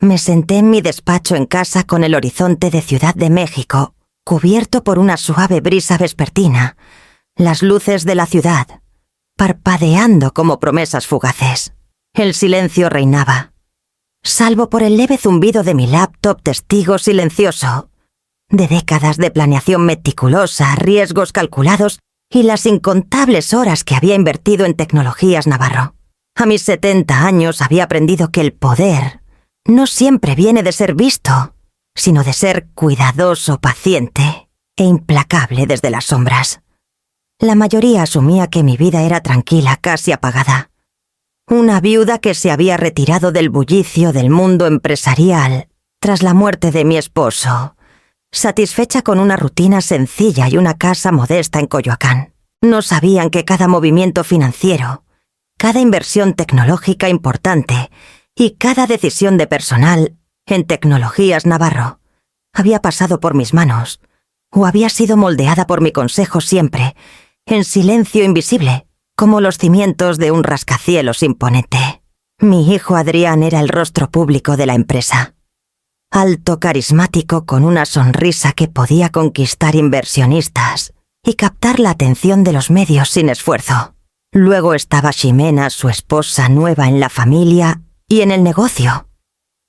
Me senté en mi despacho en casa con el horizonte de Ciudad de México, cubierto por una suave brisa vespertina, las luces de la ciudad, parpadeando como promesas fugaces. El silencio reinaba, salvo por el leve zumbido de mi laptop testigo silencioso, de décadas de planeación meticulosa, riesgos calculados y las incontables horas que había invertido en tecnologías Navarro. A mis 70 años había aprendido que el poder no siempre viene de ser visto, sino de ser cuidadoso, paciente e implacable desde las sombras. La mayoría asumía que mi vida era tranquila, casi apagada. Una viuda que se había retirado del bullicio del mundo empresarial tras la muerte de mi esposo, satisfecha con una rutina sencilla y una casa modesta en Coyoacán. No sabían que cada movimiento financiero, cada inversión tecnológica importante y cada decisión de personal en Tecnologías Navarro había pasado por mis manos o había sido moldeada por mi consejo siempre, en silencio invisible, como los cimientos de un rascacielos imponente. Mi hijo Adrián era el rostro público de la empresa. Alto, carismático, con una sonrisa que podía conquistar inversionistas y captar la atención de los medios sin esfuerzo. Luego estaba Ximena, su esposa nueva en la familia y en el negocio,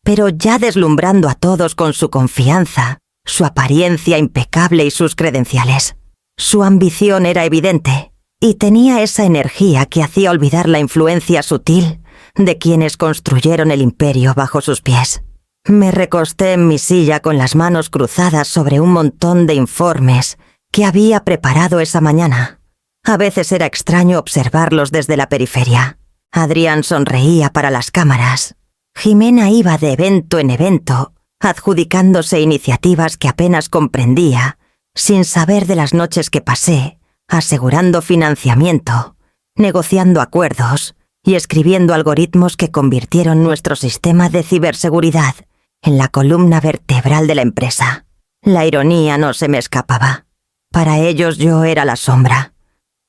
pero ya deslumbrando a todos con su confianza, su apariencia impecable y sus credenciales. Su ambición era evidente y tenía esa energía que hacía olvidar la influencia sutil de quienes construyeron el imperio bajo sus pies. Me recosté en mi silla con las manos cruzadas sobre un montón de informes que había preparado esa mañana. A veces era extraño observarlos desde la periferia. Adrián sonreía para las cámaras. Ximena iba de evento en evento, adjudicándose iniciativas que apenas comprendía, sin saber de las noches que pasé, asegurando financiamiento, negociando acuerdos y escribiendo algoritmos que convirtieron nuestro sistema de ciberseguridad en la columna vertebral de la empresa. La ironía no se me escapaba. Para ellos yo era la sombra,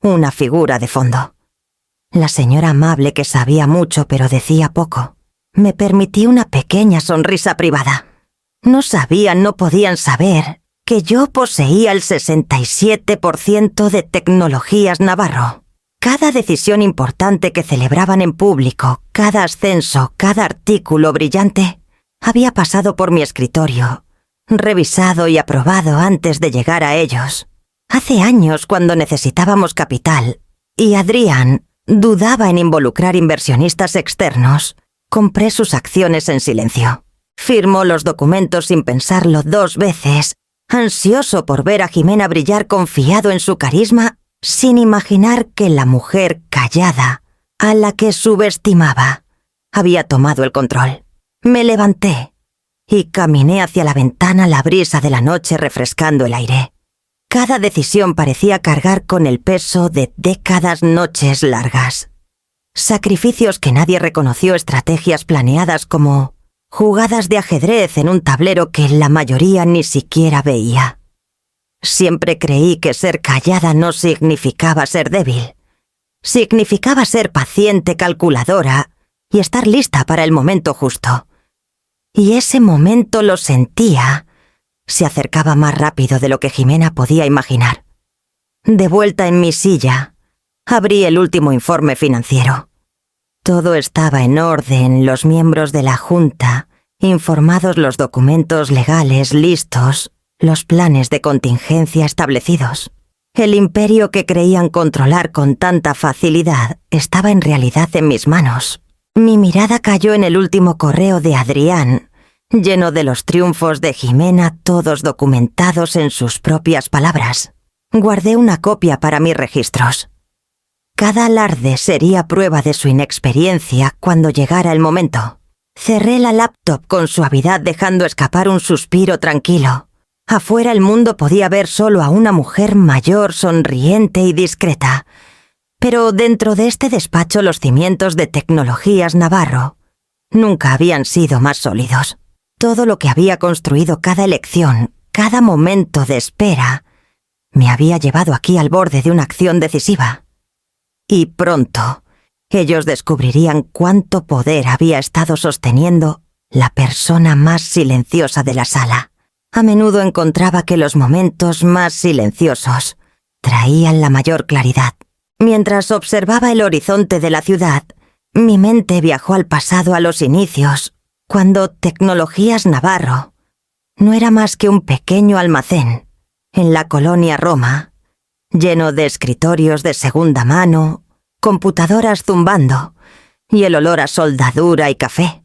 una figura de fondo. La señora amable que sabía mucho pero decía poco, me permití una pequeña sonrisa privada. No sabían, no podían saber que yo poseía el 67% de Tecnologías Navarro. Cada decisión importante que celebraban en público, cada ascenso, cada artículo brillante, había pasado por mi escritorio, revisado y aprobado antes de llegar a ellos. Hace años, cuando necesitábamos capital, y Adrián dudaba en involucrar inversionistas externos, compré sus acciones en silencio. Firmó los documentos sin pensarlo 2 veces, ansioso por ver a Ximena brillar, confiado en su carisma, sin imaginar que la mujer callada, a la que subestimaba, había tomado el control. Me levanté y caminé hacia la ventana, la brisa de la noche refrescando el aire. Cada decisión parecía cargar con el peso de décadas noches largas. Sacrificios que nadie reconoció, estrategias planeadas como jugadas de ajedrez en un tablero que la mayoría ni siquiera veía. Siempre creí que ser callada no significaba ser débil. Significaba ser paciente, calculadora y estar lista para el momento justo. Y ese momento lo sentía. Se acercaba más rápido de lo que Ximena podía imaginar. De vuelta en mi silla, abrí el último informe financiero. Todo estaba en orden, los miembros de la junta, informados, los documentos legales listos, los planes de contingencia establecidos. El imperio que creían controlar con tanta facilidad estaba en realidad en mis manos. Mi mirada cayó en el último correo de Adrián, lleno de los triunfos de Ximena, todos documentados en sus propias palabras. Guardé una copia para mis registros. Cada alarde sería prueba de su inexperiencia cuando llegara el momento. Cerré la laptop con suavidad, dejando escapar un suspiro tranquilo. Afuera el mundo podía ver solo a una mujer mayor, sonriente y discreta. Pero dentro de este despacho los cimientos de Tecnologías Navarro nunca habían sido más sólidos. Todo lo que había construido, cada elección, cada momento de espera, me había llevado aquí al borde de una acción decisiva. Y pronto, ellos descubrirían cuánto poder había estado sosteniendo la persona más silenciosa de la sala. A menudo encontraba que los momentos más silenciosos traían la mayor claridad. Mientras observaba el horizonte de la ciudad, mi mente viajó al pasado, a los inicios, cuando Tecnologías Navarro no era más que un pequeño almacén en la colonia Roma, lleno de escritorios de segunda mano, computadoras zumbando y el olor a soldadura y café.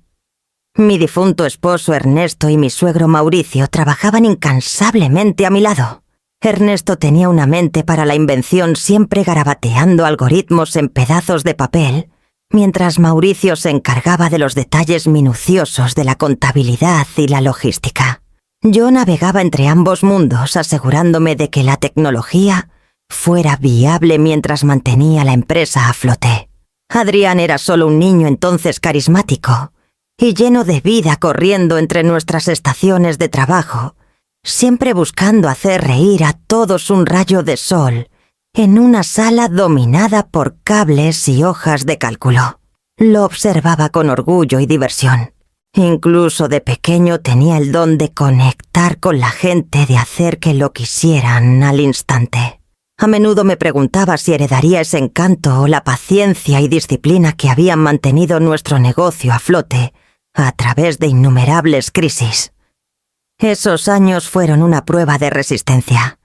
Mi difunto esposo Ernesto y mi suegro Mauricio trabajaban incansablemente a mi lado. Ernesto tenía una mente para la invención, siempre garabateando algoritmos en pedazos de papel, mientras Mauricio se encargaba de los detalles minuciosos de la contabilidad y la logística. Yo navegaba entre ambos mundos, asegurándome de que la tecnología fuera viable mientras mantenía la empresa a flote. Adrián era solo un niño entonces carismático y lleno de vida, corriendo entre nuestras estaciones de trabajo, siempre buscando hacer reír a todos. Un rayo de sol en una sala dominada por cables y hojas de cálculo. Lo observaba con orgullo y diversión. Incluso de pequeño tenía el don de conectar con la gente, de hacer que lo quisieran al instante. A menudo me preguntaba si heredaría ese encanto o la paciencia y disciplina que habían mantenido nuestro negocio a flote a través de innumerables crisis. Esos años fueron una prueba de resistencia.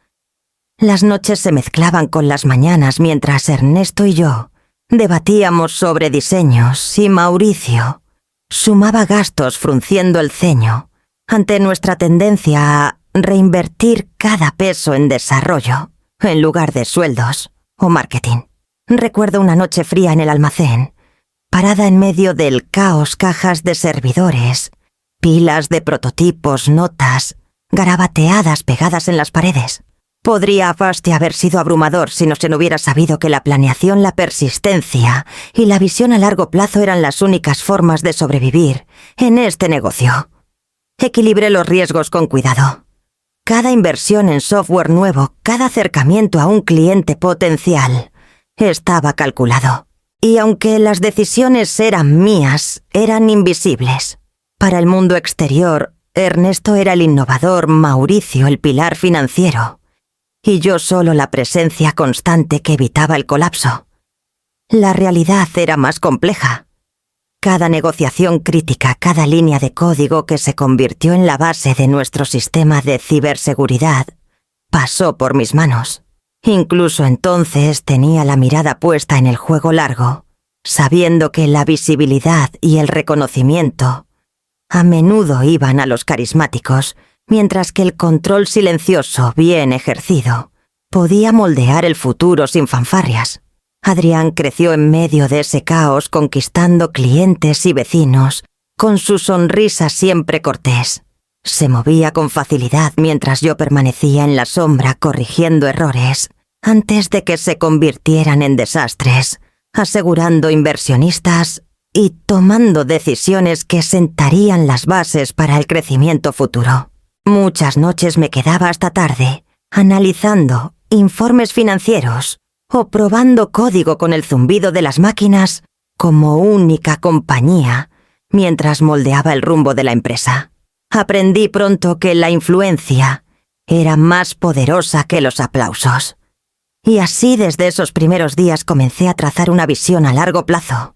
Las noches se mezclaban con las mañanas mientras Ernesto y yo debatíamos sobre diseños y Mauricio sumaba gastos frunciendo el ceño ante nuestra tendencia a reinvertir cada peso en desarrollo en lugar de sueldos o marketing. Recuerdo una noche fría en el almacén, parada en medio del caos, cajas de servidores, pilas de prototipos, notas, garabateadas pegadas en las paredes. Podría haber sido abrumador si no se hubiera sabido que la planeación, la persistencia y la visión a largo plazo eran las únicas formas de sobrevivir en este negocio. Equilibré los riesgos con cuidado. Cada inversión en software nuevo, cada acercamiento a un cliente potencial, estaba calculado. Y aunque las decisiones eran mías, eran invisibles. Para el mundo exterior, Ernesto era el innovador, Mauricio el pilar financiero, y yo solo la presencia constante que evitaba el colapso. La realidad era más compleja. Cada negociación crítica, cada línea de código que se convirtió en la base de nuestro sistema de ciberseguridad, pasó por mis manos. Incluso entonces tenía la mirada puesta en el juego largo, sabiendo que la visibilidad y el reconocimiento a menudo iban a los carismáticos, mientras que el control silencioso, bien ejercido, podía moldear el futuro sin fanfarrias. Adrián creció en medio de ese caos, conquistando clientes y vecinos, con su sonrisa siempre cortés. Se movía con facilidad mientras yo permanecía en la sombra corrigiendo errores, antes de que se convirtieran en desastres, asegurando inversionistas y tomando decisiones que sentarían las bases para el crecimiento futuro. Muchas noches me quedaba hasta tarde, analizando informes financieros o probando código con el zumbido de las máquinas como única compañía, mientras moldeaba el rumbo de la empresa. Aprendí pronto que la influencia era más poderosa que los aplausos. Y así desde esos primeros días comencé a trazar una visión a largo plazo.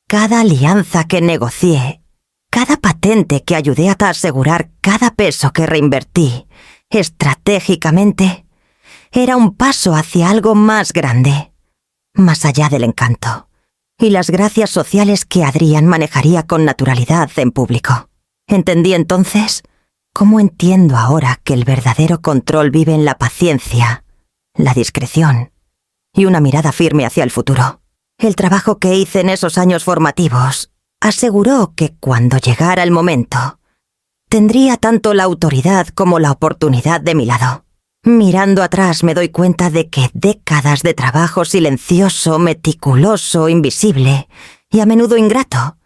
Cada alianza que negocié, cada patente que ayudé a asegurar, cada peso que reinvertí estratégicamente, era un paso hacia algo más grande, más allá del encanto y las gracias sociales que Adrián manejaría con naturalidad en público. Entendí entonces cómo entiendo ahora que el verdadero control vive en la paciencia, la discreción y una mirada firme hacia el futuro. El trabajo que hice en esos años formativos aseguró que cuando llegara el momento, tendría tanto la autoridad como la oportunidad de mi lado. Mirando atrás me doy cuenta de que décadas de trabajo silencioso, meticuloso, invisible y a menudo ingrato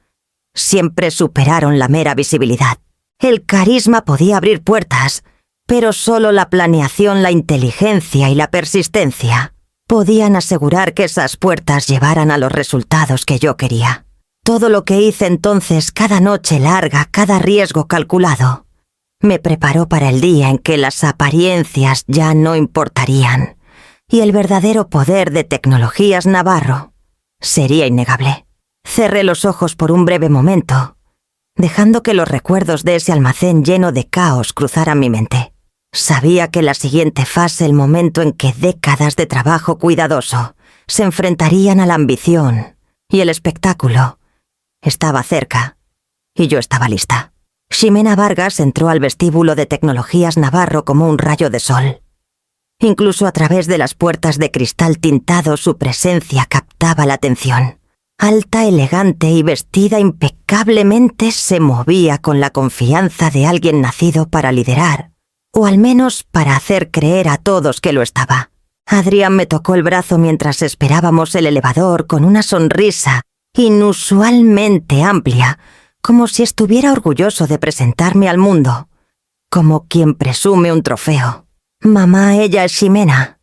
siempre superaron la mera visibilidad. El carisma podía abrir puertas, pero solo la planeación, la inteligencia y la persistencia podían asegurar que esas puertas llevaran a los resultados que yo quería. Todo lo que hice entonces, cada noche larga, cada riesgo calculado, me preparó para el día en que las apariencias ya no importarían y el verdadero poder de Tecnologías Navarro sería innegable. Cerré los ojos por un breve momento, dejando que los recuerdos de ese almacén lleno de caos cruzaran mi mente. Sabía que la siguiente fase, el momento en que décadas de trabajo cuidadoso se enfrentarían a la ambición y el espectáculo, estaba cerca, y yo estaba lista. Ximena Vargas entró al vestíbulo de Tecnologías Navarro como un rayo de sol. Incluso a través de las puertas de cristal tintado su presencia captaba la atención. Alta, elegante y vestida impecablemente, se movía con la confianza de alguien nacido para liderar, o al menos para hacer creer a todos que lo estaba. Adrián me tocó el brazo mientras esperábamos el elevador con una sonrisa inusualmente amplia, como si estuviera orgulloso de presentarme al mundo, como quien presume un trofeo. «Mamá, ella es Ximena»,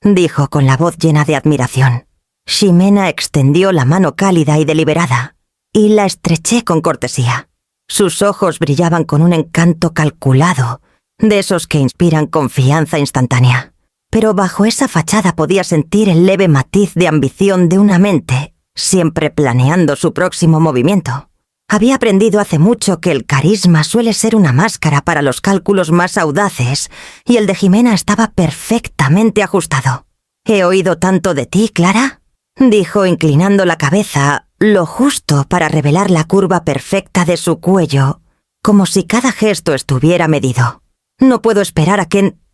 dijo con la voz llena de admiración. Ximena extendió la mano cálida y deliberada, y la estreché con cortesía. Sus ojos brillaban con un encanto calculado, de esos que inspiran confianza instantánea. Pero bajo esa fachada podía sentir el leve matiz de ambición de una mente, siempre planeando su próximo movimiento. Había aprendido hace mucho que el carisma suele ser una máscara para los cálculos más audaces, y el de Ximena estaba perfectamente ajustado. «¿He oído tanto de ti, Clara?», dijo inclinando la cabeza, lo justo para revelar la curva perfecta de su cuello, como si cada gesto estuviera medido. «No puedo esperar a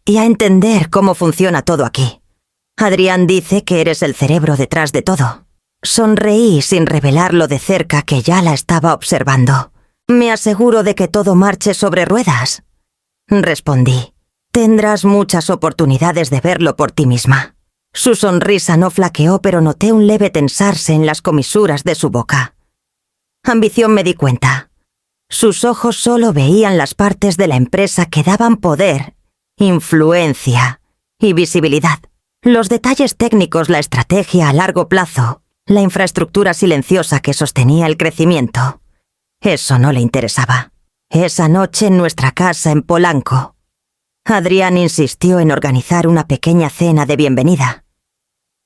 entender cómo funciona todo aquí. Adrián dice que eres el cerebro detrás de todo». Sonreí sin revelar lo de cerca que ya la estaba observando. «Me aseguro de que todo marche sobre ruedas», respondí. «Tendrás muchas oportunidades de verlo por ti misma». Su sonrisa no flaqueó, pero noté un leve tensarse en las comisuras de su boca. Ambición, me di cuenta. Sus ojos solo veían las partes de la empresa que daban poder, influencia y visibilidad. Los detalles técnicos, la estrategia a largo plazo, la infraestructura silenciosa que sostenía el crecimiento. Eso no le interesaba. Esa noche en nuestra casa en Polanco, Adrián insistió en organizar una pequeña cena de bienvenida.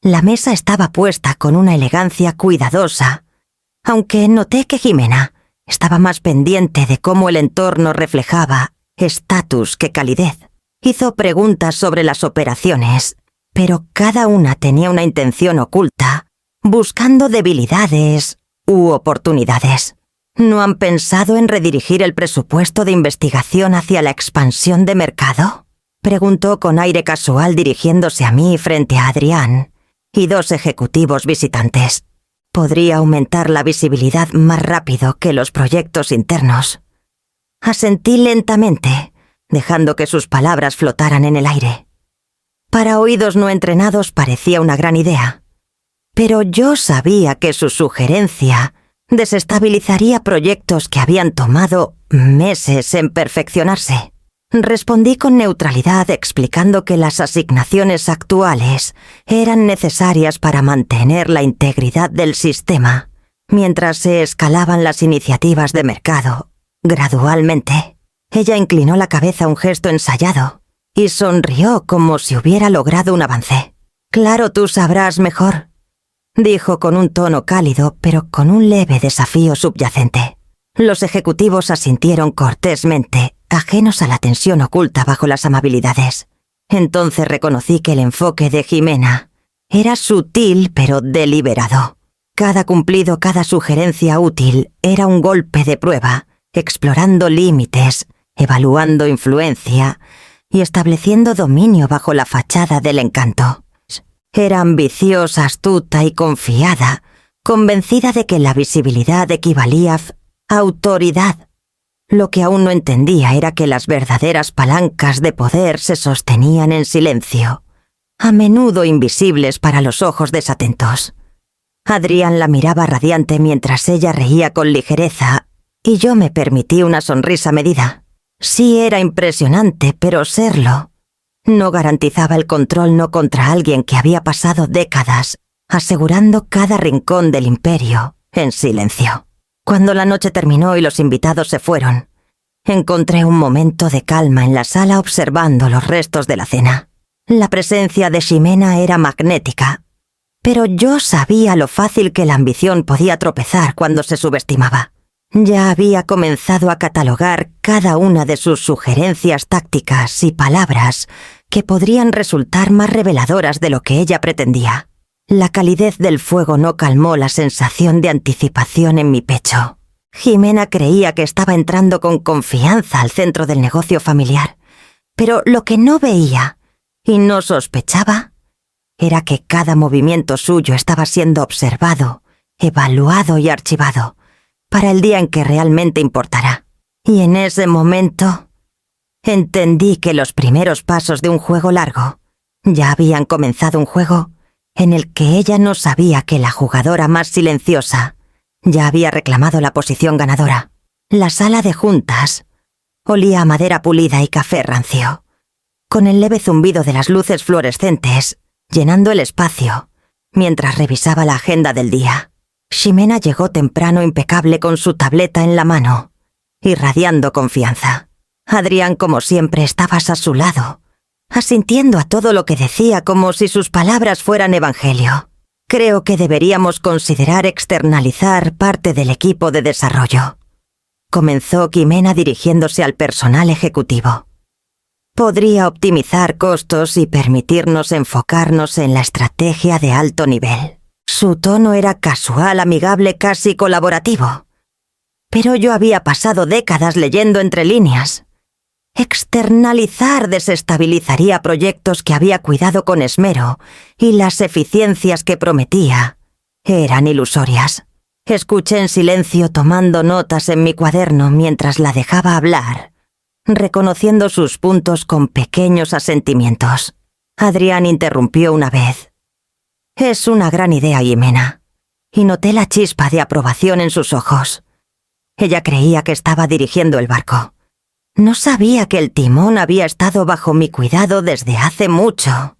La mesa estaba puesta con una elegancia cuidadosa, aunque noté que Ximena estaba más pendiente de cómo el entorno reflejaba estatus que calidez. Hizo preguntas sobre las operaciones, pero cada una tenía una intención oculta, buscando debilidades u oportunidades. ¿No han pensado en redirigir el presupuesto de investigación hacia la expansión de mercado?, preguntó con aire casual dirigiéndose a mí frente a Adrián y dos ejecutivos visitantes. Podría aumentar la visibilidad más rápido que los proyectos internos. Asentí lentamente, dejando que sus palabras flotaran en el aire. Para oídos no entrenados parecía una gran idea, pero yo sabía que su sugerencia desestabilizaría proyectos que habían tomado meses en perfeccionarse. Respondí con neutralidad explicando que las asignaciones actuales eran necesarias para mantener la integridad del sistema, mientras se escalaban las iniciativas de mercado, gradualmente. Ella inclinó la cabeza, un gesto ensayado, y sonrió como si hubiera logrado un avance. «Claro, tú sabrás mejor», dijo con un tono cálido, pero con un leve desafío subyacente. Los ejecutivos asintieron cortésmente, ajenos a la tensión oculta bajo las amabilidades. Entonces reconocí que el enfoque de Ximena era sutil pero deliberado. Cada cumplido, cada sugerencia útil era un golpe de prueba, explorando límites, evaluando influencia y estableciendo dominio bajo la fachada del encanto. Era ambiciosa, astuta y confiada, convencida de que la visibilidad equivalía a autoridad. Lo que aún no entendía era que las verdaderas palancas de poder se sostenían en silencio, a menudo invisibles para los ojos desatentos. Adrián la miraba radiante mientras ella reía con ligereza, y yo me permití una sonrisa medida. Sí, era impresionante, pero serlo no garantizaba el control no contra alguien que había pasado décadas asegurando cada rincón del imperio en silencio. Cuando la noche terminó y los invitados se fueron, encontré un momento de calma en la sala observando los restos de la cena. La presencia de Ximena era magnética, pero yo sabía lo fácil que la ambición podía tropezar cuando se subestimaba. Ya había comenzado a catalogar cada una de sus sugerencias tácticas y palabras que podrían resultar más reveladoras de lo que ella pretendía. La calidez del fuego no calmó la sensación de anticipación en mi pecho. Ximena creía que estaba entrando con confianza al centro del negocio familiar, pero lo que no veía y no sospechaba era que cada movimiento suyo estaba siendo observado, evaluado y archivado para el día en que realmente importará. Y en ese momento entendí que los primeros pasos de un juego largo ya habían comenzado, un juego en el que ella no sabía que la jugadora más silenciosa ya había reclamado la posición ganadora. La sala de juntas olía a madera pulida y café rancio, con el leve zumbido de las luces fluorescentes llenando el espacio mientras revisaba la agenda del día. Ximena llegó temprano, impecable, con su tableta en la mano, irradiando confianza. Adrián, como siempre, estabas a su lado, asintiendo a todo lo que decía como si sus palabras fueran evangelio. Creo que deberíamos considerar externalizar parte del equipo de desarrollo, comenzó Ximena dirigiéndose al personal ejecutivo. Podría optimizar costos y permitirnos enfocarnos en la estrategia de alto nivel. Su tono era casual, amigable, casi colaborativo. Pero yo había pasado décadas leyendo entre líneas. Externalizar desestabilizaría proyectos que había cuidado con esmero y las eficiencias que prometía eran ilusorias. Escuché en silencio, tomando notas en mi cuaderno mientras la dejaba hablar, reconociendo sus puntos con pequeños asentimientos. Adrián interrumpió una vez. Es una gran idea, Ximena, y noté la chispa de aprobación en sus ojos. Ella creía que estaba dirigiendo el barco. No sabía que el timón había estado bajo mi cuidado desde hace mucho.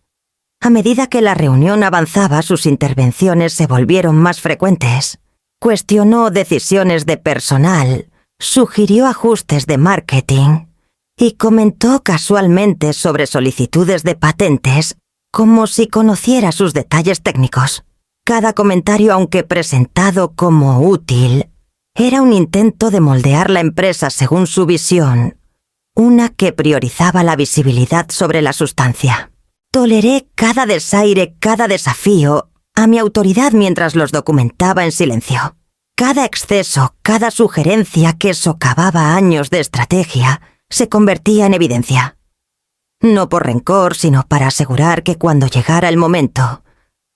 A medida que la reunión avanzaba, sus intervenciones se volvieron más frecuentes. Cuestionó decisiones de personal, sugirió ajustes de marketing y comentó casualmente sobre solicitudes de patentes como si conociera sus detalles técnicos. Cada comentario, aunque presentado como útil, era un intento de moldear la empresa según su visión, una que priorizaba la visibilidad sobre la sustancia. Toleré cada desaire, cada desafío a mi autoridad mientras los documentaba en silencio. Cada exceso, cada sugerencia que socavaba años de estrategia se convertía en evidencia. No por rencor, sino para asegurar que cuando llegara el momento,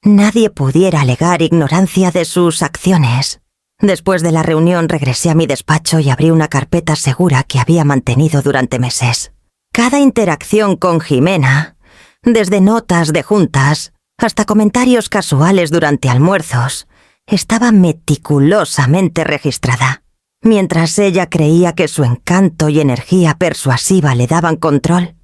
nadie pudiera alegar ignorancia de sus acciones. Después de la reunión regresé a mi despacho y abrí una carpeta segura que había mantenido durante meses. Cada interacción con Ximena, desde notas de juntas hasta comentarios casuales durante almuerzos, estaba meticulosamente registrada. Mientras ella creía que su encanto y energía persuasiva le daban control,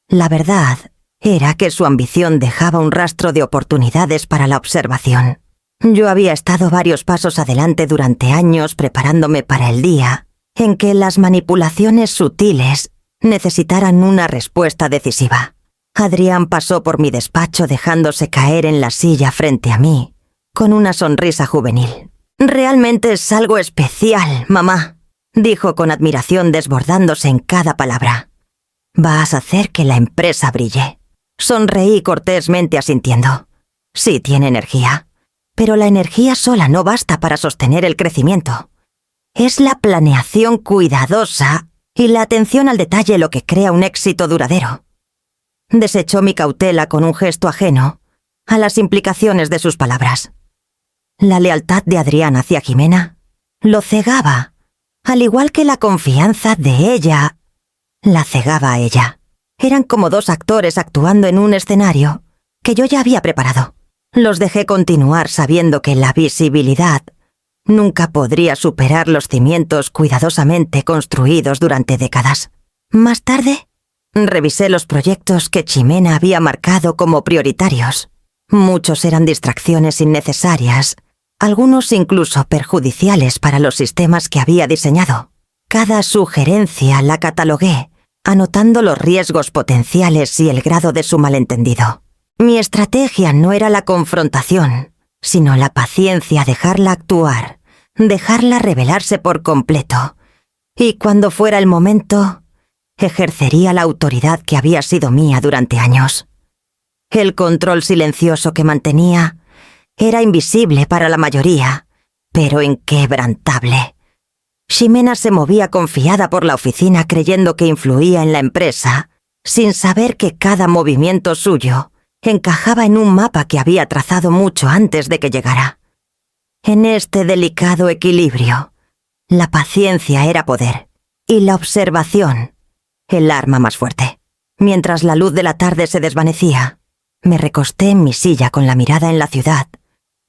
la verdad era que su ambición dejaba un rastro de oportunidades para la observación. Yo había estado varios pasos adelante durante años preparándome para el día en que las manipulaciones sutiles necesitaran una respuesta decisiva. Adrián pasó por mi despacho dejándose caer en la silla frente a mí, con una sonrisa juvenil. «Realmente es algo especial, mamá», dijo con admiración desbordándose en cada palabra. «Vas a hacer que la empresa brille». Sonreí cortésmente asintiendo. Sí, tiene energía, pero la energía sola no basta para sostener el crecimiento. Es la planeación cuidadosa y la atención al detalle lo que crea un éxito duradero. Desechó mi cautela con un gesto ajeno a las implicaciones de sus palabras. La lealtad de Adrián hacia Ximena lo cegaba, al igual que la confianza de ella la cegaba a ella. Eran como dos actores actuando en un escenario que yo ya había preparado. Los dejé continuar sabiendo que la visibilidad nunca podría superar los cimientos cuidadosamente construidos durante décadas. Más tarde, revisé los proyectos que Ximena había marcado como prioritarios. Muchos eran distracciones innecesarias algunos incluso perjudiciales para los sistemas que había diseñado. Cada sugerencia la catalogué, anotando los riesgos potenciales y el grado de su malentendido. Mi estrategia no era la confrontación, sino la paciencia, dejarla actuar, dejarla revelarse por completo, y cuando fuera el momento, ejercería la autoridad que había sido mía durante años. El control silencioso que mantenía era invisible para la mayoría, pero inquebrantable. Ximena se movía confiada por la oficina creyendo que influía en la empresa, sin saber que cada movimiento suyo encajaba en un mapa que había trazado mucho antes de que llegara. En este delicado equilibrio, la paciencia era poder y la observación el arma más fuerte. Mientras la luz de la tarde se desvanecía, me recosté en mi silla con la mirada en la ciudad,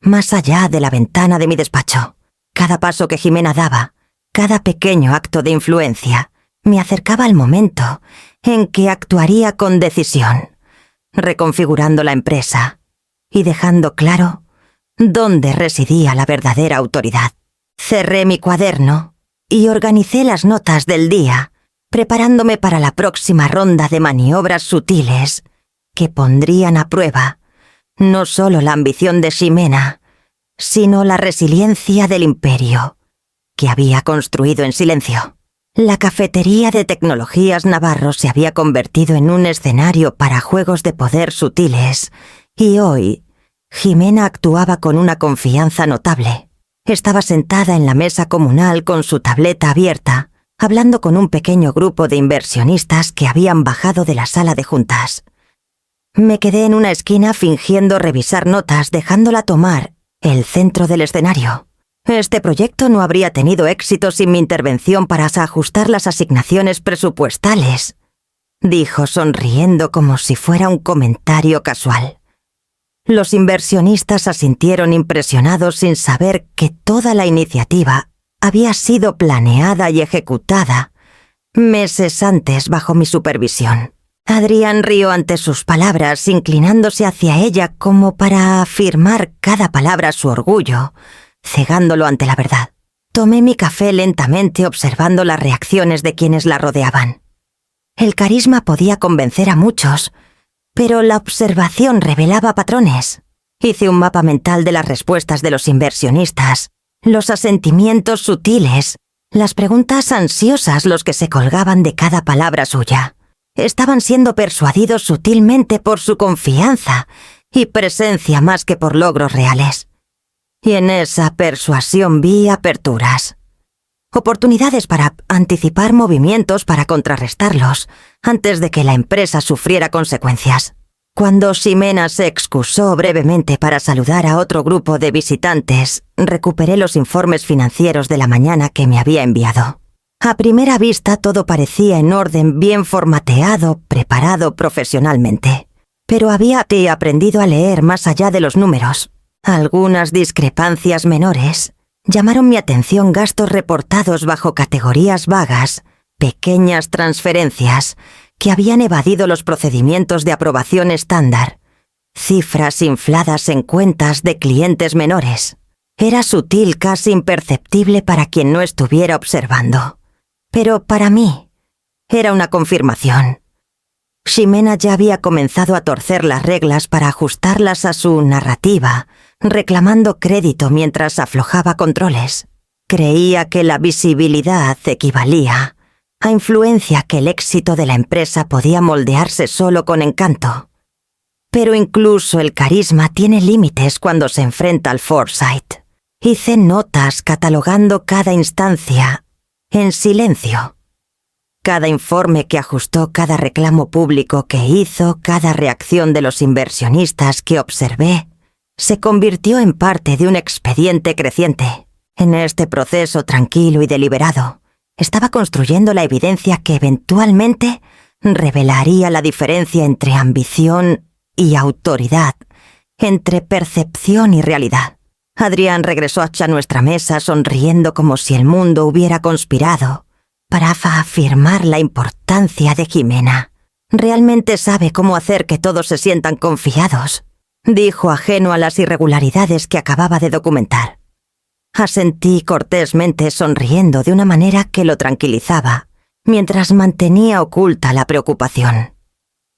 más allá de la ventana de mi despacho. Cada paso que Ximena daba, cada pequeño acto de influencia, me acercaba al momento en que actuaría con decisión, reconfigurando la empresa y dejando claro dónde residía la verdadera autoridad. Cerré mi cuaderno y organicé las notas del día, preparándome para la próxima ronda de maniobras sutiles que pondrían a prueba no solo la ambición de Ximena, sino la resiliencia del imperio que había construido en silencio. La cafetería de tecnologías Navarro se había convertido en un escenario para juegos de poder sutiles, y hoy Ximena actuaba con una confianza notable. Estaba sentada en la mesa comunal con su tableta abierta, hablando con un pequeño grupo de inversionistas que habían bajado de la sala de juntas. Me quedé en una esquina fingiendo revisar notas, dejándola tomar el centro del escenario. Este proyecto no habría tenido éxito sin mi intervención para ajustar las asignaciones presupuestales, dijo sonriendo como si fuera un comentario casual. Los inversionistas asintieron impresionados sin saber que toda la iniciativa había sido planeada y ejecutada meses antes bajo mi supervisión. Adrián rió ante sus palabras, inclinándose hacia ella como para afirmar cada palabra su orgullo, cegándolo ante la verdad. Tomé mi café lentamente observando las reacciones de quienes la rodeaban. El carisma podía convencer a muchos, pero la observación revelaba patrones. Hice un mapa mental de las respuestas de los inversionistas, los asentimientos sutiles, las preguntas ansiosas, los que se colgaban de cada palabra suya. Estaban siendo persuadidos sutilmente por su confianza y presencia más que por logros reales. Y en esa persuasión vi aperturas. Oportunidades para anticipar movimientos para contrarrestarlos antes de que la empresa sufriera consecuencias. Cuando Ximena se excusó brevemente para saludar a otro grupo de visitantes, recuperé los informes financieros de la mañana que me había enviado. A primera vista todo parecía en orden, bien formateado, preparado profesionalmente. Pero había aprendido a leer más allá de los números. Algunas discrepancias menores llamaron mi atención: gastos reportados bajo categorías vagas, pequeñas transferencias que habían evadido los procedimientos de aprobación estándar, cifras infladas en cuentas de clientes menores. Era sutil, casi imperceptible para quien no estuviera observando. Pero para mí era una confirmación. Ximena ya había comenzado a torcer las reglas para ajustarlas a su narrativa, reclamando crédito mientras aflojaba controles. Creía que la visibilidad equivalía a influencia, que el éxito de la empresa podía moldearse solo con encanto. Pero incluso el carisma tiene límites cuando se enfrenta al foresight. Hice notas catalogando cada instancia en silencio. Cada informe que ajustó, cada reclamo público que hizo, cada reacción de los inversionistas que observé, se convirtió en parte de un expediente creciente. En este proceso tranquilo y deliberado, estaba construyendo la evidencia que eventualmente revelaría la diferencia entre ambición y autoridad, entre percepción y realidad. Adrián regresó hacia nuestra mesa sonriendo como si el mundo hubiera conspirado para afirmar la importancia de Ximena. Realmente sabe cómo hacer que todos se sientan confiados, dijo, ajeno a las irregularidades que acababa de documentar. Asentí cortésmente, sonriendo de una manera que lo tranquilizaba, mientras mantenía oculta la preocupación.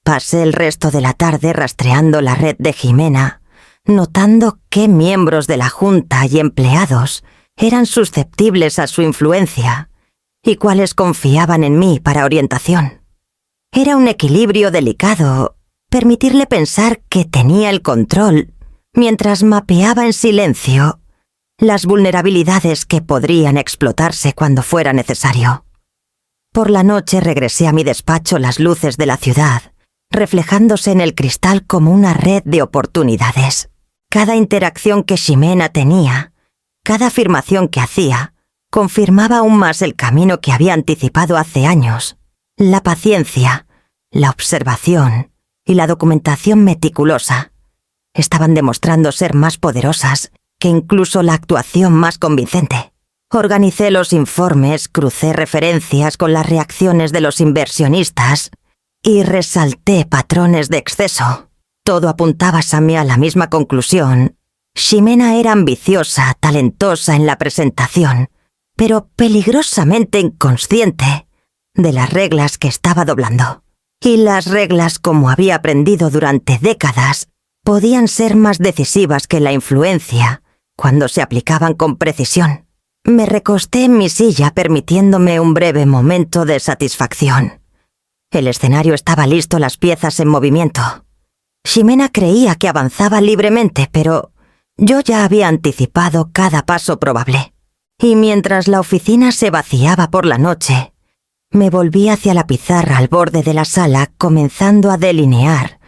Pasé el resto de la tarde rastreando la red de Jimena, notando qué miembros de la junta y empleados eran susceptibles a su influencia y cuáles confiaban en mí para orientación. Era un equilibrio delicado permitirle pensar que tenía el control mientras mapeaba en silencio las vulnerabilidades que podrían explotarse cuando fuera necesario. Por la noche regresé a mi despacho las luces de la ciudad, reflejándose en el cristal como una red de oportunidades. Cada interacción que Ximena tenía, cada afirmación que hacía, confirmaba aún más el camino que había anticipado hace años. La paciencia, la observación y la documentación meticulosa estaban demostrando ser más poderosas que incluso la actuación más convincente. Organicé los informes, crucé referencias con las reacciones de los inversionistas y resalté patrones de exceso. Todo apuntaba a la misma conclusión. Ximena era ambiciosa, talentosa en la presentación, pero peligrosamente inconsciente de las reglas que estaba doblando. Y las reglas, como había aprendido durante décadas, podían ser más decisivas que la influencia cuando se aplicaban con precisión. Me recosté en mi silla permitiéndome un breve momento de satisfacción. El escenario estaba listo, las piezas en movimiento. Ximena creía que avanzaba libremente, pero yo ya había anticipado cada paso probable. Y mientras la oficina se vaciaba por la noche, me volví hacia la pizarra al borde de la sala, comenzando a delinear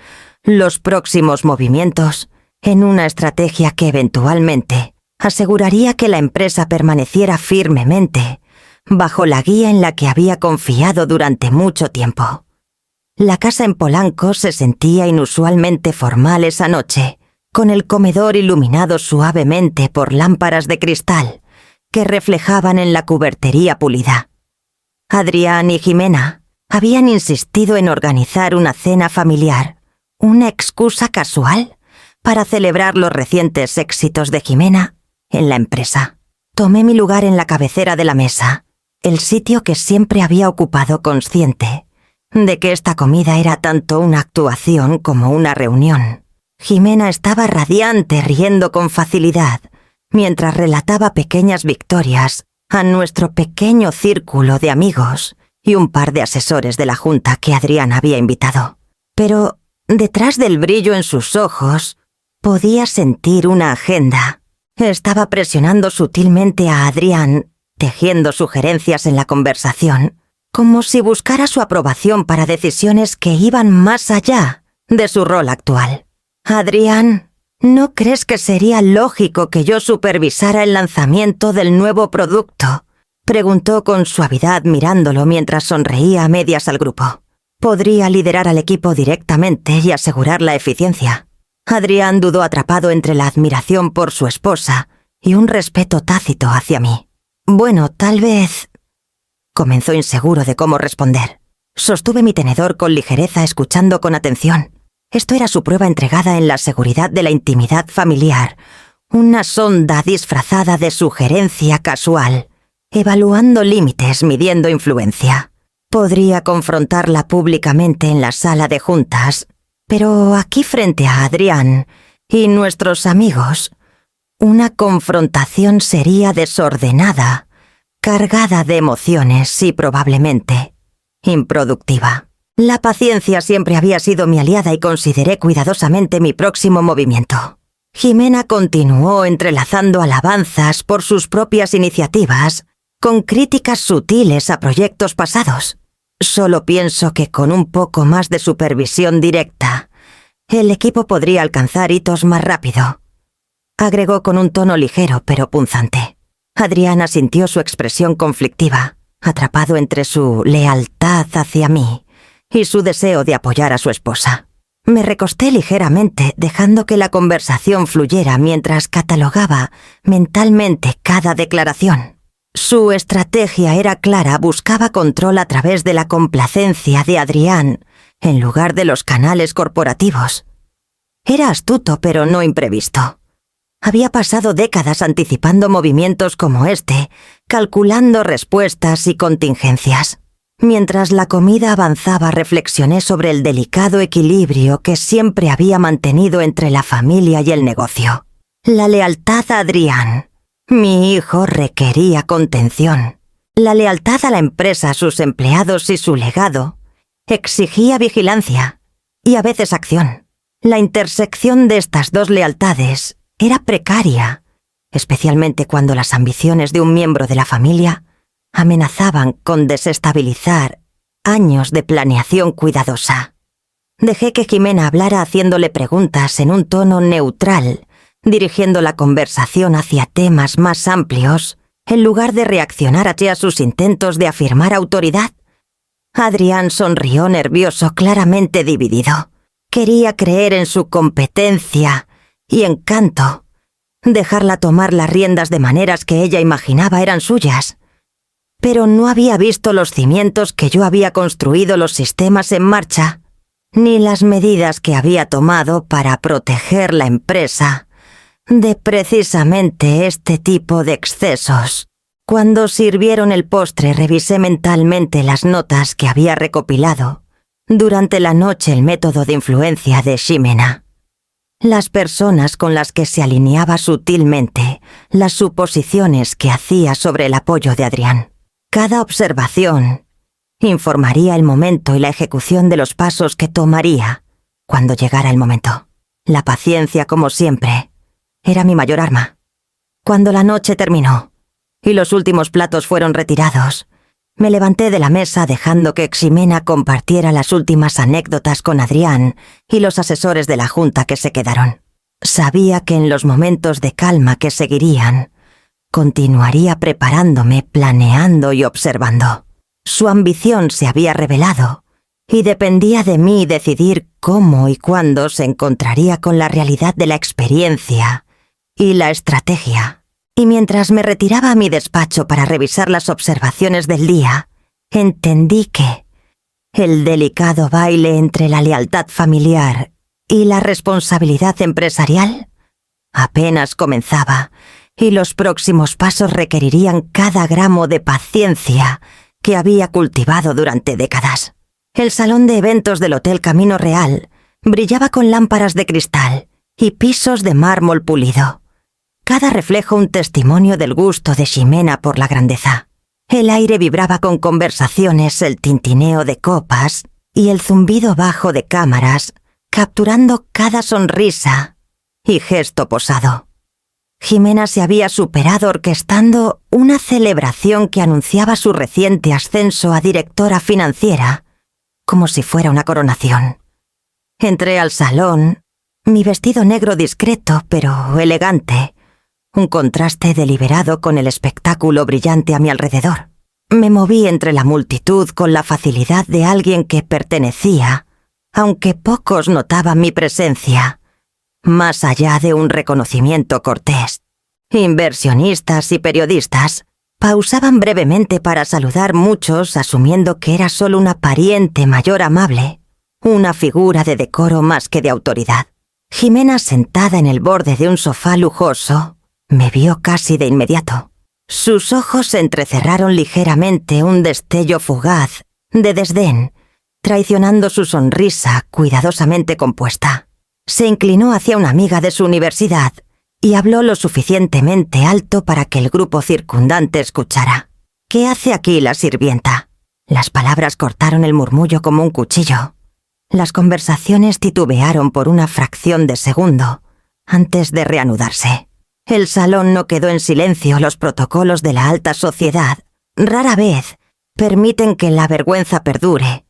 los próximos movimientos en una estrategia que eventualmente aseguraría que la empresa permaneciera firmemente bajo la guía en la que había confiado durante mucho tiempo. La casa en Polanco se sentía inusualmente formal esa noche, con el comedor iluminado suavemente por lámparas de cristal que reflejaban en la cubertería pulida. Adrián y Jimena habían insistido en organizar una cena familiar, una excusa casual para celebrar los recientes éxitos de Jimena en la empresa. Tomé mi lugar en la cabecera de la mesa, el sitio que siempre había ocupado, consciente de que esta comida era tanto una actuación como una reunión. Jimena estaba radiante, riendo con facilidad, mientras relataba pequeñas victorias a nuestro pequeño círculo de amigos y un par de asesores de la junta que Adrián había invitado. Pero detrás del brillo en sus ojos podía sentir una agenda. Estaba presionando sutilmente a Adrián, tejiendo sugerencias en la conversación, como si buscara su aprobación para decisiones que iban más allá de su rol actual. Adrián, ¿no crees que sería lógico que yo supervisara el lanzamiento del nuevo producto?, preguntó con suavidad mirándolo mientras sonreía a medias al grupo. Podría liderar al equipo directamente y asegurar la eficiencia. Adrián dudó, atrapado entre la admiración por su esposa y un respeto tácito hacia mí. Bueno, tal vez... Comenzó, inseguro de cómo responder. Sostuve mi tenedor con ligereza, escuchando con atención. Esto era su prueba entregada en la seguridad de la intimidad familiar, una sonda disfrazada de sugerencia casual, evaluando límites, midiendo influencia. Podría confrontarla públicamente en la sala de juntas, pero aquí frente a Adrián y nuestros amigos, una confrontación sería desordenada, cargada de emociones y probablemente improductiva. La paciencia siempre había sido mi aliada y consideré cuidadosamente mi próximo movimiento. Jimena continuó entrelazando alabanzas por sus propias iniciativas con críticas sutiles a proyectos pasados. Solo pienso que con un poco más de supervisión directa, el equipo podría alcanzar hitos más rápido, agregó con un tono ligero pero punzante. Adrián sintió su expresión conflictiva, atrapado entre su lealtad hacia mí y su deseo de apoyar a su esposa. Me recosté ligeramente, dejando que la conversación fluyera mientras catalogaba mentalmente cada declaración. Su estrategia era clara, buscaba control a través de la complacencia de Adrián en lugar de los canales corporativos. Era astuto pero no imprevisto. Había pasado décadas anticipando movimientos como este, calculando respuestas y contingencias. Mientras la comida avanzaba, reflexioné sobre el delicado equilibrio que siempre había mantenido entre la familia y el negocio. La lealtad a Adrián. Mi hijo requería contención. La lealtad a la empresa, a sus empleados y su legado exigía vigilancia y a veces acción. La intersección de estas dos lealtades era precaria, especialmente cuando las ambiciones de un miembro de la familia amenazaban con desestabilizar años de planeación cuidadosa. Dejé que Jimena hablara haciéndole preguntas en un tono neutral, dirigiendo la conversación hacia temas más amplios, en lugar de reaccionar hacia sus intentos de afirmar autoridad. Adrián sonrió nervioso, claramente dividido. Quería creer en su competencia y encanto, dejarla tomar las riendas de maneras que ella imaginaba eran suyas. Pero no había visto los cimientos que yo había construido, los sistemas en marcha, ni las medidas que había tomado para proteger la empresa de precisamente este tipo de excesos. Cuando sirvieron el postre, revisé mentalmente las notas que había recopilado durante la noche, el método de influencia de Ximena. Las personas con las que se alineaba sutilmente, las suposiciones que hacía sobre el apoyo de Adrián. Cada observación informaría el momento y la ejecución de los pasos que tomaría cuando llegara el momento. La paciencia, como siempre, era mi mayor arma. Cuando la noche terminó y los últimos platos fueron retirados, me levanté de la mesa dejando que Ximena compartiera las últimas anécdotas con Adrián y los asesores de la junta que se quedaron. Sabía que en los momentos de calma que seguirían, continuaría preparándome, planeando y observando. Su ambición se había revelado y dependía de mí decidir cómo y cuándo se encontraría con la realidad de la experiencia y la estrategia. Y mientras me retiraba a mi despacho para revisar las observaciones del día, entendí que el delicado baile entre la lealtad familiar y la responsabilidad empresarial apenas comenzaba, y los próximos pasos requerirían cada gramo de paciencia que había cultivado durante décadas. El salón de eventos del Hotel Camino Real brillaba con lámparas de cristal y pisos de mármol pulido. Cada reflejo un testimonio del gusto de Ximena por la grandeza. El aire vibraba con conversaciones, el tintineo de copas y el zumbido bajo de cámaras, capturando cada sonrisa y gesto posado. Ximena se había superado orquestando una celebración que anunciaba su reciente ascenso a directora financiera, como si fuera una coronación. Entré al salón, mi vestido negro discreto pero elegante, un contraste deliberado con el espectáculo brillante a mi alrededor. Me moví entre la multitud con la facilidad de alguien que pertenecía, aunque pocos notaban mi presencia, más allá de un reconocimiento cortés. Inversionistas y periodistas pausaban brevemente para saludar, muchos asumiendo que era solo una pariente mayor amable, una figura de decoro más que de autoridad. Ximena, sentada en el borde de un sofá lujoso, me vio casi de inmediato. Sus ojos se entrecerraron ligeramente, un destello fugaz de desdén, traicionando su sonrisa cuidadosamente compuesta. Se inclinó hacia una amiga de su universidad y habló lo suficientemente alto para que el grupo circundante escuchara. «¿Qué hace aquí la sirvienta?». Las palabras cortaron el murmullo como un cuchillo. Las conversaciones titubearon por una fracción de segundo antes de reanudarse. El salón no quedó en silencio. Los protocolos de la alta sociedad rara vez permiten que la vergüenza perdure,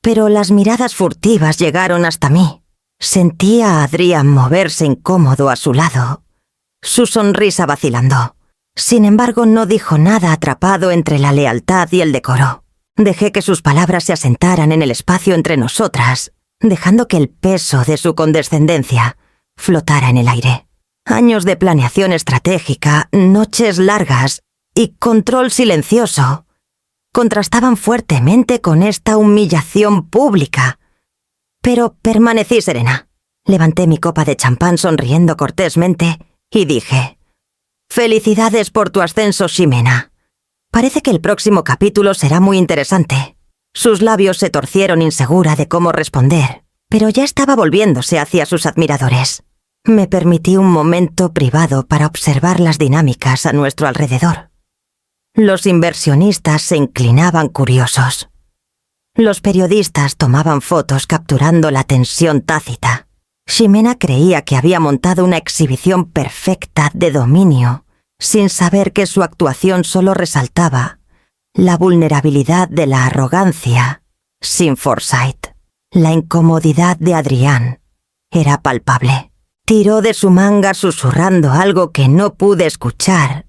pero las miradas furtivas llegaron hasta mí. Sentí a Adrián moverse incómodo a su lado, su sonrisa vacilando. Sin embargo, no dijo nada, atrapado entre la lealtad y el decoro. Dejé que sus palabras se asentaran en el espacio entre nosotras, dejando que el peso de su condescendencia flotara en el aire. Años de planeación estratégica, noches largas y control silencioso contrastaban fuertemente con esta humillación pública. Pero permanecí serena. Levanté mi copa de champán sonriendo cortésmente y dije: «Felicidades por tu ascenso, Ximena. Parece que el próximo capítulo será muy interesante». Sus labios se torcieron insegura de cómo responder, pero ya estaba volviéndose hacia sus admiradores. Me permití un momento privado para observar las dinámicas a nuestro alrededor. Los inversionistas se inclinaban curiosos. Los periodistas tomaban fotos capturando la tensión tácita. Ximena creía que había montado una exhibición perfecta de dominio, sin saber que su actuación solo resaltaba la vulnerabilidad de la arrogancia sin foresight. La incomodidad de Adrián era palpable. Tiró de su manga susurrando algo que no pude escuchar,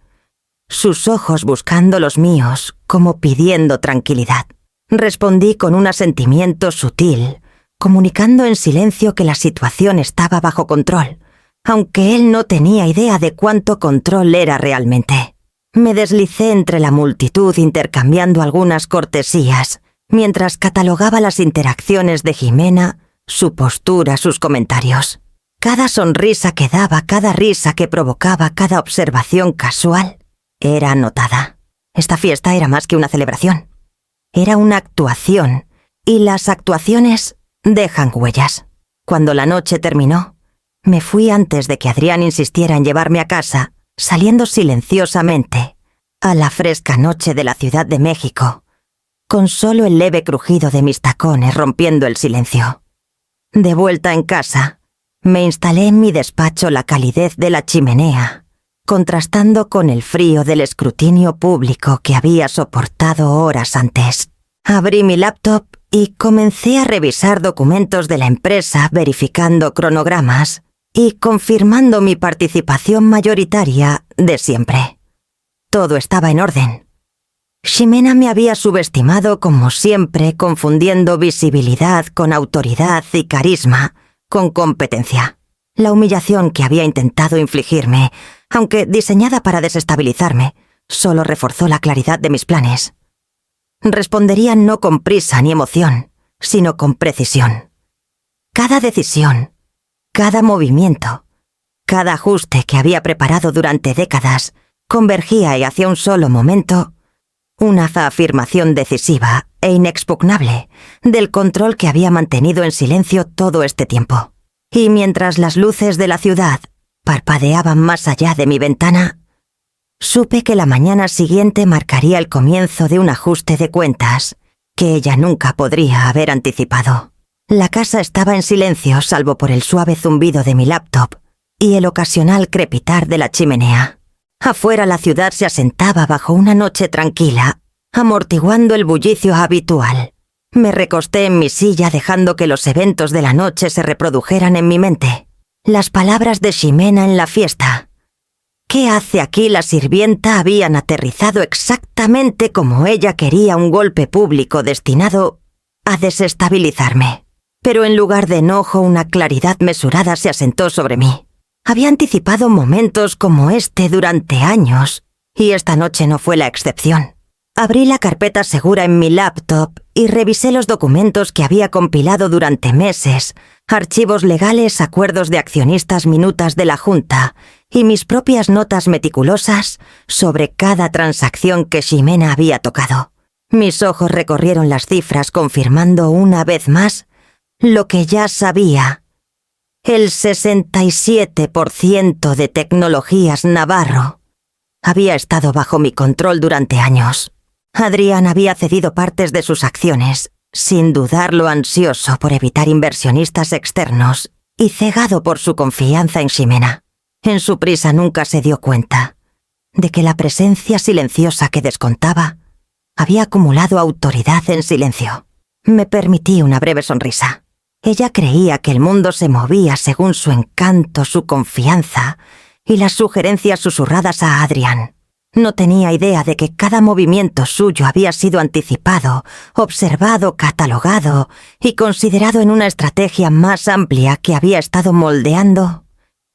sus ojos buscando los míos como pidiendo tranquilidad. Respondí con un asentimiento sutil, comunicando en silencio que la situación estaba bajo control, aunque él no tenía idea de cuánto control era realmente. Me deslicé entre la multitud intercambiando algunas cortesías, mientras catalogaba las interacciones de Ximena, su postura, sus comentarios. Cada sonrisa que daba, cada risa que provocaba, cada observación casual, era notada. Esta fiesta era más que una celebración. Era una actuación, y las actuaciones dejan huellas. Cuando la noche terminó, me fui antes de que Adrián insistiera en llevarme a casa, saliendo silenciosamente a la fresca noche de la Ciudad de México, con solo el leve crujido de mis tacones rompiendo el silencio. De vuelta en casa, me instalé en mi despacho la calidez de la chimenea, contrastando con el frío del escrutinio público que había soportado horas antes. Abrí mi laptop y comencé a revisar documentos de la empresa verificando cronogramas y confirmando mi participación mayoritaria de siempre. Todo estaba en orden. Ximena me había subestimado como siempre, confundiendo visibilidad con autoridad y carisma con competencia. La humillación que había intentado infligirme, aunque diseñada para desestabilizarme, solo reforzó la claridad de mis planes. Respondería no con prisa ni emoción, sino con precisión. Cada decisión, cada movimiento, cada ajuste que había preparado durante décadas convergía hacia un solo momento, una afirmación decisiva e inexpugnable del control que había mantenido en silencio todo este tiempo. Y mientras las luces de la ciudad parpadeaban más allá de mi ventana, supe que la mañana siguiente marcaría el comienzo de un ajuste de cuentas que ella nunca podría haber anticipado. La casa estaba en silencio salvo por el suave zumbido de mi laptop y el ocasional crepitar de la chimenea. Afuera la ciudad se asentaba bajo una noche tranquila, amortiguando el bullicio habitual. Me recosté en mi silla dejando que los eventos de la noche se reprodujeran en mi mente. Las palabras de Ximena en la fiesta. ¿Qué hace aquí la sirvienta? Habían aterrizado exactamente como ella quería, un golpe público destinado a desestabilizarme. Pero en lugar de enojo, una claridad mesurada se asentó sobre mí. Había anticipado momentos como este durante años, y esta noche no fue la excepción. Abrí la carpeta segura en mi laptop y revisé los documentos que había compilado durante meses, archivos legales, acuerdos de accionistas, minutas de la junta y mis propias notas meticulosas sobre cada transacción que Ximena había tocado. Mis ojos recorrieron las cifras confirmando una vez más lo que ya sabía. El 67% de Tecnologías Navarro había estado bajo mi control durante años. Adrián había cedido partes de sus acciones, sin dudarlo, ansioso por evitar inversionistas externos y cegado por su confianza en Ximena. En su prisa nunca se dio cuenta de que la presencia silenciosa que descontaba había acumulado autoridad en silencio. Me permití una breve sonrisa. Ella creía que el mundo se movía según su encanto, su confianza y las sugerencias susurradas a Adrián. No tenía idea de que cada movimiento suyo había sido anticipado, observado, catalogado y considerado en una estrategia más amplia que había estado moldeando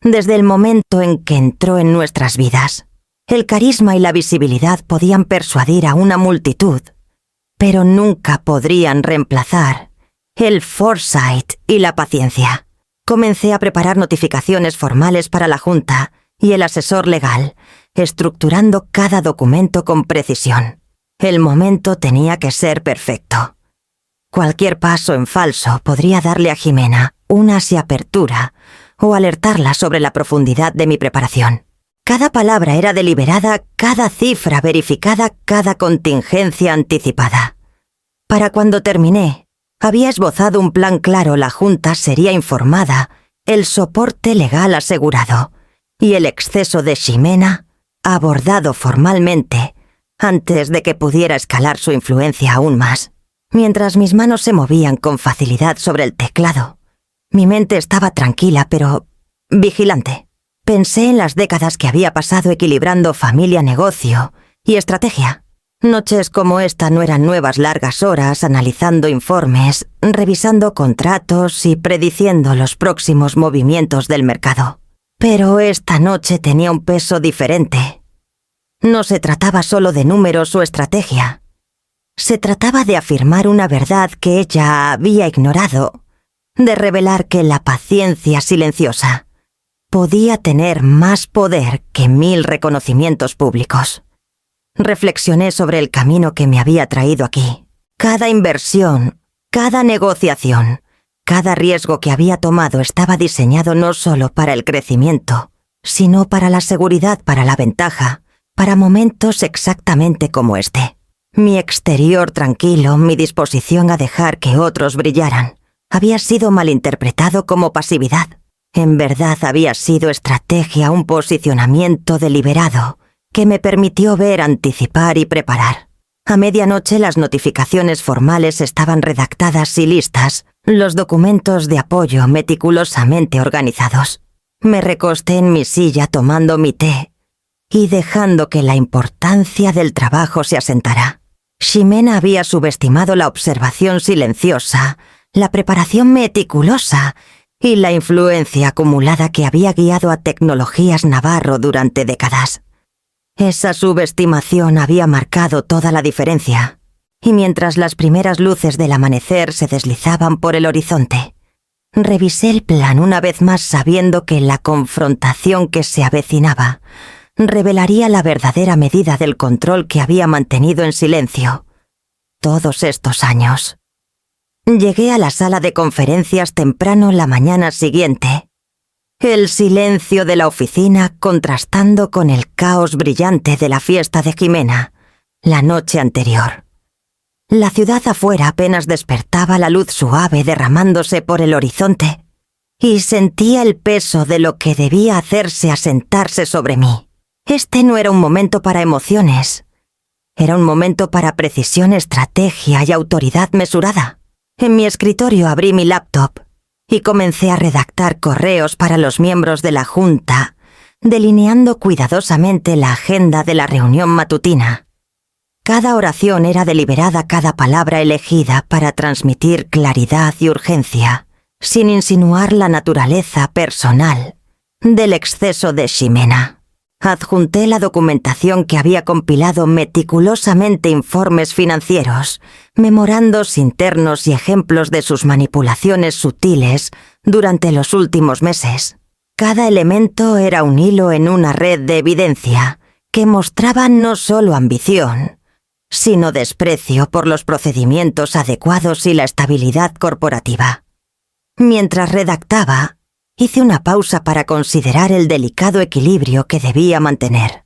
desde el momento en que entró en nuestras vidas. El carisma y la visibilidad podían persuadir a una multitud, pero nunca podrían reemplazar el foresight y la paciencia. Comencé a preparar notificaciones formales para la junta y el asesor legal, estructurando cada documento con precisión. El momento tenía que ser perfecto. Cualquier paso en falso podría darle a Jimena una apertura o alertarla sobre la profundidad de mi preparación. Cada palabra era deliberada, cada cifra verificada, cada contingencia anticipada. Para cuando terminé, había esbozado un plan claro, la Junta sería informada, el soporte legal asegurado y el exceso de Ximena abordado formalmente antes de que pudiera escalar su influencia aún más. Mientras mis manos se movían con facilidad sobre el teclado, mi mente estaba tranquila pero vigilante. Pensé en las décadas que había pasado equilibrando familia, negocio y estrategia. Noches como esta no eran nuevas largas horas analizando informes, revisando contratos y prediciendo los próximos movimientos del mercado. Pero esta noche tenía un peso diferente. No se trataba solo de números o estrategia. Se trataba de afirmar una verdad que ella había ignorado, de revelar que la paciencia silenciosa podía tener más poder que 1000 reconocimientos públicos. Reflexioné sobre el camino que me había traído aquí. Cada inversión, cada negociación, cada riesgo que había tomado estaba diseñado no solo para el crecimiento, sino para la seguridad, para la ventaja, para momentos exactamente como este. Mi exterior tranquilo, mi disposición a dejar que otros brillaran, había sido malinterpretado como pasividad. En verdad había sido estrategia, un posicionamiento deliberado que me permitió ver, anticipar y preparar. A medianoche las notificaciones formales estaban redactadas y listas, los documentos de apoyo meticulosamente organizados. Me recosté en mi silla tomando mi té y dejando que la importancia del trabajo se asentara. Ximena había subestimado la observación silenciosa, la preparación meticulosa y la influencia acumulada que había guiado a Tecnologías Navarro durante décadas. Esa subestimación había marcado toda la diferencia, y mientras las primeras luces del amanecer se deslizaban por el horizonte, revisé el plan una vez más sabiendo que la confrontación que se avecinaba revelaría la verdadera medida del control que había mantenido en silencio todos estos años. Llegué a la sala de conferencias temprano la mañana siguiente. El silencio de la oficina contrastando con el caos brillante de la fiesta de Jimena, la noche anterior. La ciudad afuera apenas despertaba la luz suave derramándose por el horizonte, y sentía el peso de lo que debía hacerse asentarse sobre mí. Este no era un momento para emociones, era un momento para precisión, estrategia y autoridad mesurada. En mi escritorio abrí mi laptop y comencé a redactar correos para los miembros de la Junta, delineando cuidadosamente la agenda de la reunión matutina. Cada oración era deliberada, cada palabra elegida para transmitir claridad y urgencia, sin insinuar la naturaleza personal del exceso de Ximena. Adjunté la documentación que había compilado meticulosamente informes financieros, memorandos internos y ejemplos de sus manipulaciones sutiles durante los últimos meses. Cada elemento era un hilo en una red de evidencia que mostraba no solo ambición, sino desprecio por los procedimientos adecuados y la estabilidad corporativa. Mientras redactaba, hice una pausa para considerar el delicado equilibrio que debía mantener.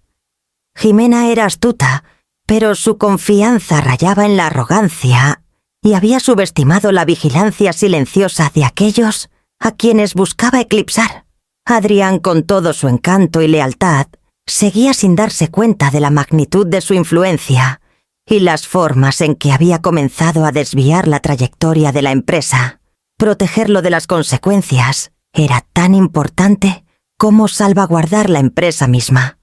Jimena era astuta, pero su confianza rayaba en la arrogancia y había subestimado la vigilancia silenciosa de aquellos a quienes buscaba eclipsar. Adrián, con todo su encanto y lealtad, seguía sin darse cuenta de la magnitud de su influencia y las formas en que había comenzado a desviar la trayectoria de la empresa. Protegerlo de las consecuencias era tan importante como salvaguardar la empresa misma.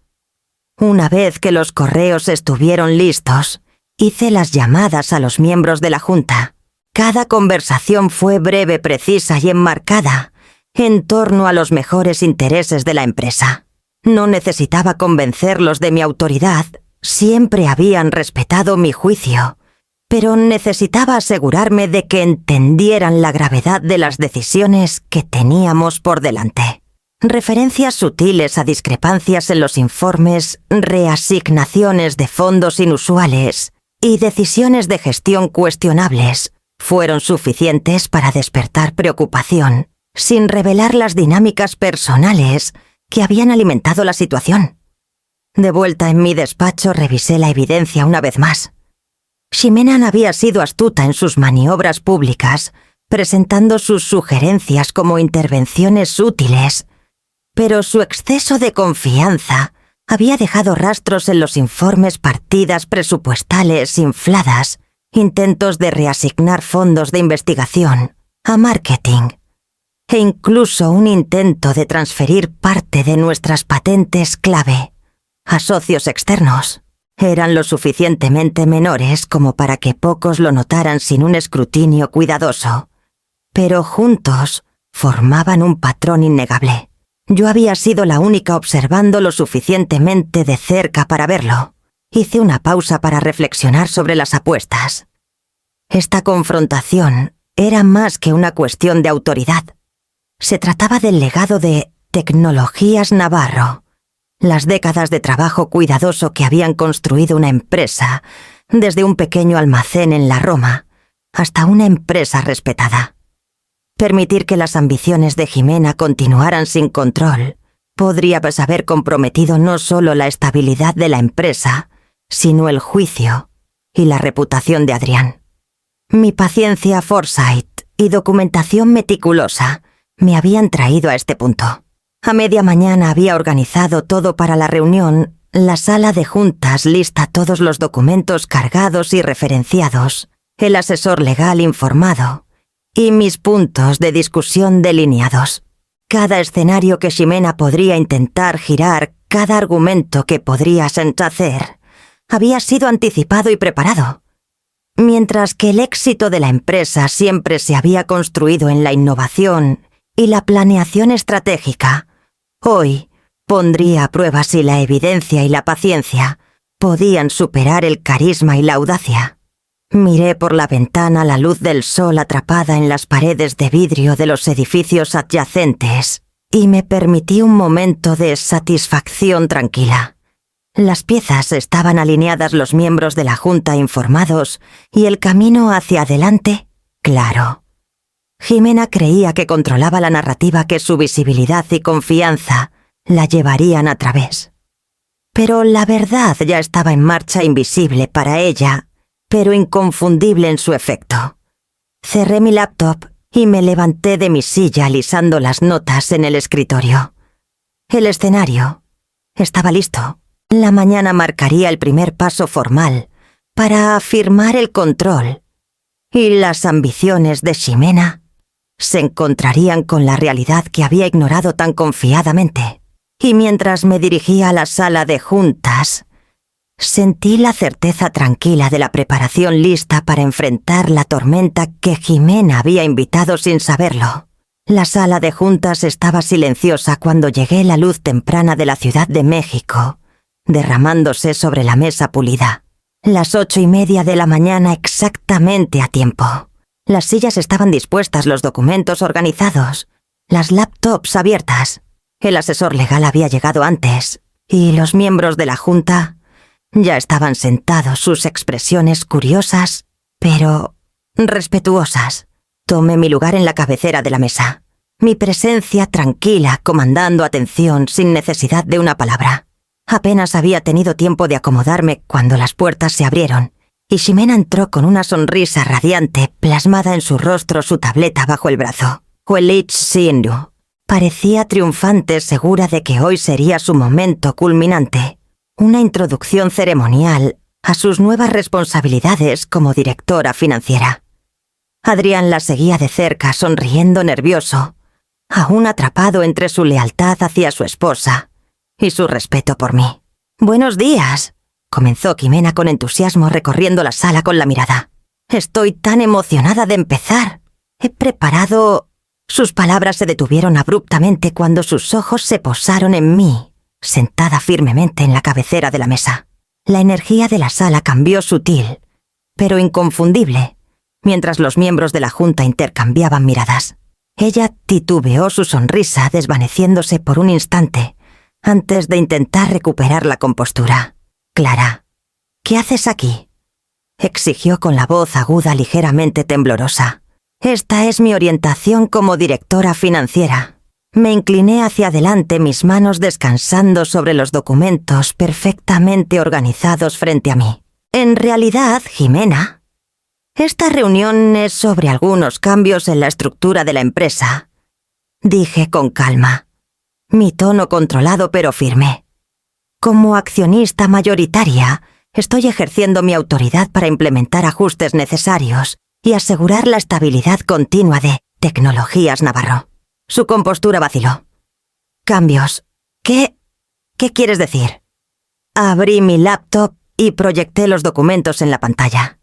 Una vez que los correos estuvieron listos, hice las llamadas a los miembros de la Junta. Cada conversación fue breve, precisa y enmarcada en torno a los mejores intereses de la empresa. No necesitaba convencerlos de mi autoridad, siempre habían respetado mi juicio, pero necesitaba asegurarme de que entendieran la gravedad de las decisiones que teníamos por delante. Referencias sutiles a discrepancias en los informes, reasignaciones de fondos inusuales y decisiones de gestión cuestionables fueron suficientes para despertar preocupación, sin revelar las dinámicas personales que habían alimentado la situación. De vuelta en mi despacho revisé la evidencia una vez más. Ximena había sido astuta en sus maniobras públicas, presentando sus sugerencias como intervenciones útiles, pero su exceso de confianza había dejado rastros en los informes, partidas presupuestales infladas, intentos de reasignar fondos de investigación a marketing, e incluso un intento de transferir parte de nuestras patentes clave a socios externos. Eran lo suficientemente menores como para que pocos lo notaran sin un escrutinio cuidadoso, pero juntos formaban un patrón innegable. Yo había sido la única observando lo suficientemente de cerca para verlo. Hice una pausa para reflexionar sobre las apuestas. Esta confrontación era más que una cuestión de autoridad. Se trataba del legado de Tecnologías Navarro, las décadas de trabajo cuidadoso que habían construido una empresa, desde un pequeño almacén en la Roma hasta una empresa respetada. Permitir que las ambiciones de Ximena continuaran sin control podría haber comprometido no solo la estabilidad de la empresa, sino el juicio y la reputación de Adrián. Mi paciencia, foresight y documentación meticulosa me habían traído a este punto. A media mañana había organizado todo para la reunión, la sala de juntas lista todos los documentos cargados y referenciados, el asesor legal informado y mis puntos de discusión delineados. Cada escenario que Ximena podría intentar girar, cada argumento que podría sensacer, había sido anticipado y preparado. Mientras que el éxito de la empresa siempre se había construido en la innovación y la planeación estratégica, hoy pondría a prueba si la evidencia y la paciencia podían superar el carisma y la audacia. Miré por la ventana la luz del sol atrapada en las paredes de vidrio de los edificios adyacentes y me permití un momento de satisfacción tranquila. Las piezas estaban alineadas, los miembros de la Junta informados y el camino hacia adelante claro. Ximena creía que controlaba la narrativa que su visibilidad y confianza la llevarían a través. Pero la verdad ya estaba en marcha, invisible para ella, pero inconfundible en su efecto. Cerré mi laptop y me levanté de mi silla alisando las notas en el escritorio. El escenario estaba listo. La mañana marcaría el primer paso formal para afirmar el control, y las ambiciones de Ximena se encontrarían con la realidad que había ignorado tan confiadamente. Y mientras me dirigía a la sala de juntas, sentí la certeza tranquila de la preparación lista para enfrentar la tormenta que Ximena había invitado sin saberlo. La sala de juntas estaba silenciosa cuando llegué, la luz temprana de la Ciudad de México, derramándose sobre la mesa pulida. Las 8:30 de la mañana, exactamente a tiempo. Las sillas estaban dispuestas, los documentos organizados, las laptops abiertas. El asesor legal había llegado antes, y los miembros de la Junta ya estaban sentados, sus expresiones curiosas, pero respetuosas. Tomé mi lugar en la cabecera de la mesa. Mi presencia tranquila, comandando atención sin necesidad de una palabra. Apenas había tenido tiempo de acomodarme cuando las puertas se abrieron, y Ximena entró con una sonrisa radiante plasmada en su rostro, su tableta bajo el brazo. Huelich Sindu. Parecía triunfante, segura de que hoy sería su momento culminante. Una introducción ceremonial a sus nuevas responsabilidades como directora financiera. Adrián la seguía de cerca, sonriendo nervioso, aún atrapado entre su lealtad hacia su esposa y su respeto por mí. «Buenos días», comenzó Ximena con entusiasmo, recorriendo la sala con la mirada. «Estoy tan emocionada de empezar. He preparado...» Sus palabras se detuvieron abruptamente cuando sus ojos se posaron en mí, sentada firmemente en la cabecera de la mesa. La energía de la sala cambió, sutil, pero inconfundible, mientras los miembros de la Junta intercambiaban miradas. Ella titubeó su sonrisa, desvaneciéndose por un instante, antes de intentar recuperar la compostura. «Clara, ¿qué haces aquí?», exigió con la voz aguda ligeramente temblorosa. «Esta es mi orientación como directora financiera». Me incliné hacia adelante, mis manos descansando sobre los documentos perfectamente organizados frente a mí. «En realidad, Jimena, esta reunión es sobre algunos cambios en la estructura de la empresa», dije con calma, mi tono controlado pero firme. «Como accionista mayoritaria, estoy ejerciendo mi autoridad para implementar ajustes necesarios y asegurar la estabilidad continua de Tecnologías Navarro». Su compostura vaciló. «Cambios. ¿Qué quieres decir?». Abrí mi laptop y proyecté los documentos en la pantalla.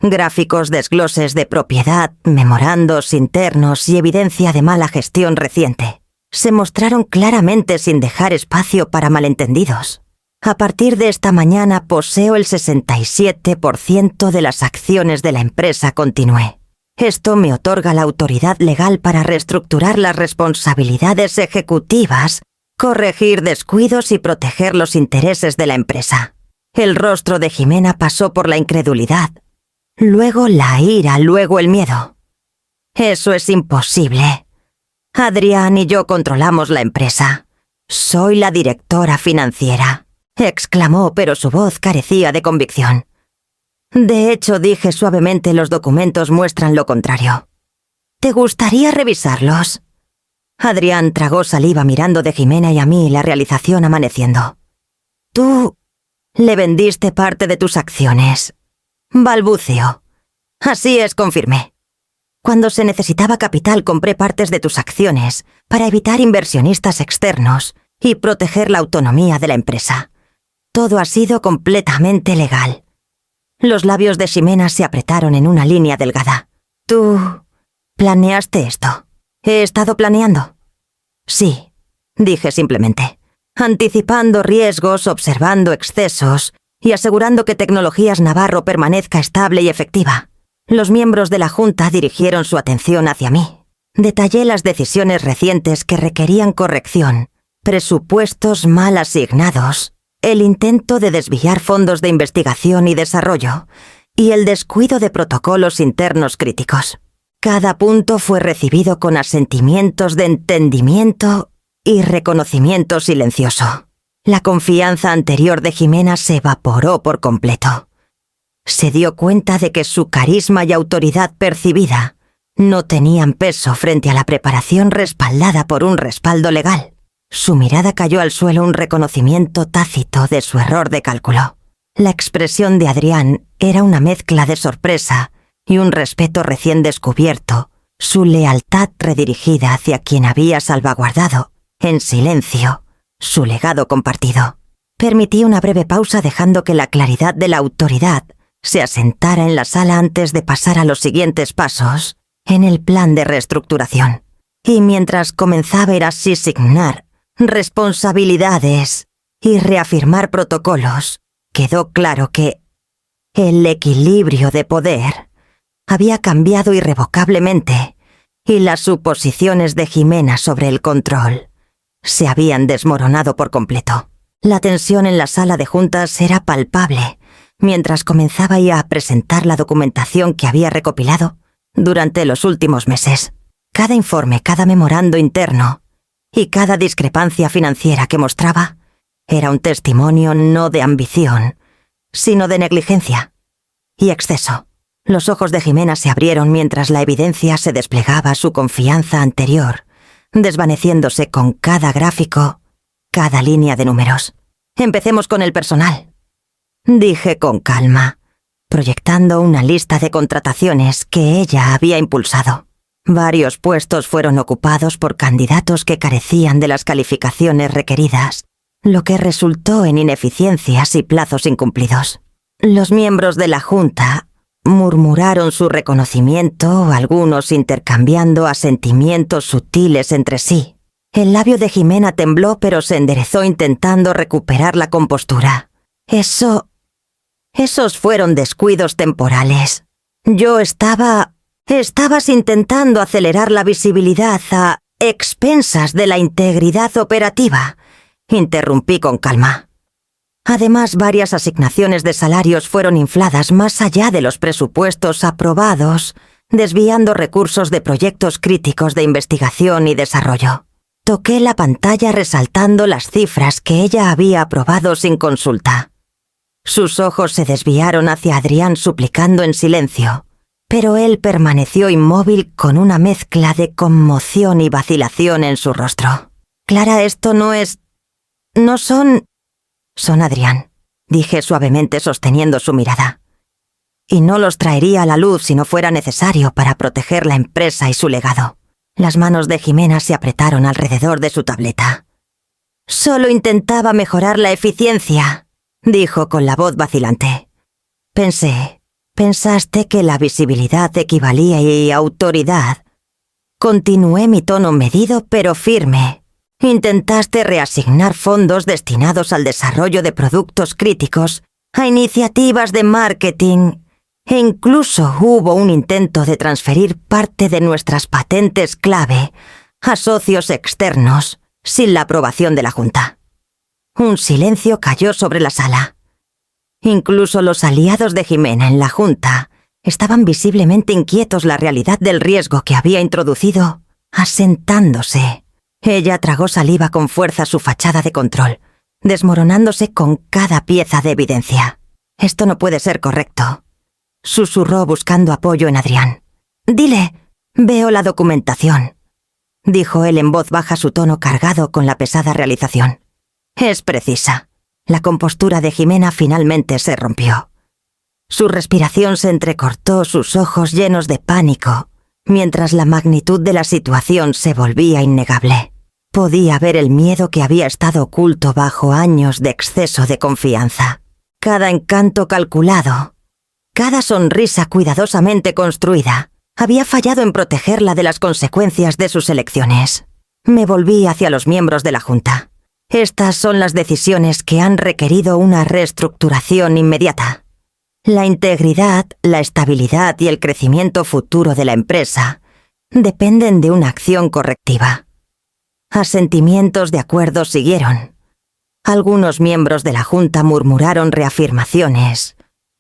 Gráficos, desgloses de propiedad, memorandos internos y evidencia de mala gestión reciente. Se mostraron claramente sin dejar espacio para malentendidos. «A partir de esta mañana poseo el 67% de las acciones de la empresa», continué. «Esto me otorga la autoridad legal para reestructurar las responsabilidades ejecutivas, corregir descuidos y proteger los intereses de la empresa». El rostro de Jimena pasó por la incredulidad, luego la ira, luego el miedo. «Eso es imposible. Adrián y yo controlamos la empresa. Soy la directora financiera», exclamó, pero su voz carecía de convicción. «De hecho», dije suavemente, «los documentos muestran lo contrario». «¿Te gustaría revisarlos?». Adrián tragó saliva mirando de Jimena y a mí la realización amaneciendo. «Tú le vendiste parte de tus acciones», balbuceó. «Así es», confirmé. «Cuando se necesitaba capital compré partes de tus acciones para evitar inversionistas externos y proteger la autonomía de la empresa. Todo ha sido completamente legal». Los labios de Ximena se apretaron en una línea delgada. «¿Tú planeaste esto?». «He estado planeando». «Sí», dije simplemente, «anticipando riesgos, observando excesos y asegurando que Tecnologías Navarro permanezca estable y efectiva». Los miembros de la Junta dirigieron su atención hacia mí. Detallé las decisiones recientes que requerían corrección, presupuestos mal asignados, el intento de desviar fondos de investigación y desarrollo y el descuido de protocolos internos críticos. Cada punto fue recibido con asentimientos de entendimiento y reconocimiento silencioso. La confianza anterior de Jimena se evaporó por completo. Se dio cuenta de que su carisma y autoridad percibida no tenían peso frente a la preparación respaldada por un respaldo legal. Su mirada cayó al suelo, un reconocimiento tácito de su error de cálculo. La expresión de Adrián era una mezcla de sorpresa y un respeto recién descubierto, su lealtad redirigida hacia quien había salvaguardado, en silencio, su legado compartido. Permití una breve pausa dejando que la claridad de la autoridad se asentara en la sala antes de pasar a los siguientes pasos en el plan de reestructuración. Y mientras comenzaba a asignar responsabilidades y reafirmar protocolos, quedó claro que el equilibrio de poder había cambiado irrevocablemente y las suposiciones de Jimena sobre el control se habían desmoronado por completo. La tensión en la sala de juntas era palpable mientras comenzaba a presentar la documentación que había recopilado durante los últimos meses. Cada informe, cada memorando interno y cada discrepancia financiera que mostraba era un testimonio no de ambición, sino de negligencia y exceso. Los ojos de Jimena se abrieron mientras la evidencia se desplegaba, su confianza anterior desvaneciéndose con cada gráfico, cada línea de números. «Empecemos con el personal», dije con calma, proyectando una lista de contrataciones que ella había impulsado. Varios puestos fueron ocupados por candidatos que carecían de las calificaciones requeridas, lo que resultó en ineficiencias y plazos incumplidos. Los miembros de la Junta murmuraron su reconocimiento, algunos intercambiando asentimientos sutiles entre sí. El labio de Jimena tembló, pero se enderezó intentando recuperar la compostura. Esos fueron descuidos temporales. Yo estaba Estabas intentando acelerar la visibilidad a expensas de la integridad operativa, interrumpí con calma. Además, varias asignaciones de salarios fueron infladas más allá de los presupuestos aprobados, desviando recursos de proyectos críticos de investigación y desarrollo. Toqué la pantalla resaltando las cifras que ella había aprobado sin consulta. Sus ojos se desviaron hacia Adrián suplicando en silencio, pero él permaneció inmóvil con una mezcla de conmoción y vacilación en su rostro. Clara, esto no es... no son... Son Adrián, dije suavemente sosteniendo su mirada. Y no los traería a la luz si no fuera necesario para proteger la empresa y su legado. Las manos de Jimena se apretaron alrededor de su tableta. Solo intentaba mejorar la eficiencia, dijo con la voz vacilante. Pensaste que la visibilidad equivalía a autoridad. Continué mi tono medido pero firme. Intentaste reasignar fondos destinados al desarrollo de productos críticos, a iniciativas de marketing, e incluso hubo un intento de transferir parte de nuestras patentes clave a socios externos, sin la aprobación de la Junta. Un silencio cayó sobre la sala. Incluso los aliados de Jimena en la Junta estaban visiblemente inquietos la realidad del riesgo que había introducido, asentándose. Ella tragó saliva con fuerza su fachada de control, desmoronándose con cada pieza de evidencia. Esto no puede ser correcto, susurró buscando apoyo en Adrián. Dile, veo la documentación, dijo él en voz baja, su tono cargado con la pesada realización. Es precisa. La compostura de Jimena finalmente se rompió. Su respiración se entrecortó, sus ojos llenos de pánico, mientras la magnitud de la situación se volvía innegable. Podía ver el miedo que había estado oculto bajo años de exceso de confianza. Cada encanto calculado, cada sonrisa cuidadosamente construida, había fallado en protegerla de las consecuencias de sus elecciones. Me volví hacia los miembros de la Junta. Estas son las decisiones que han requerido una reestructuración inmediata. La integridad, la estabilidad y el crecimiento futuro de la empresa dependen de una acción correctiva. Asentimientos de acuerdo siguieron. Algunos miembros de la Junta murmuraron reafirmaciones.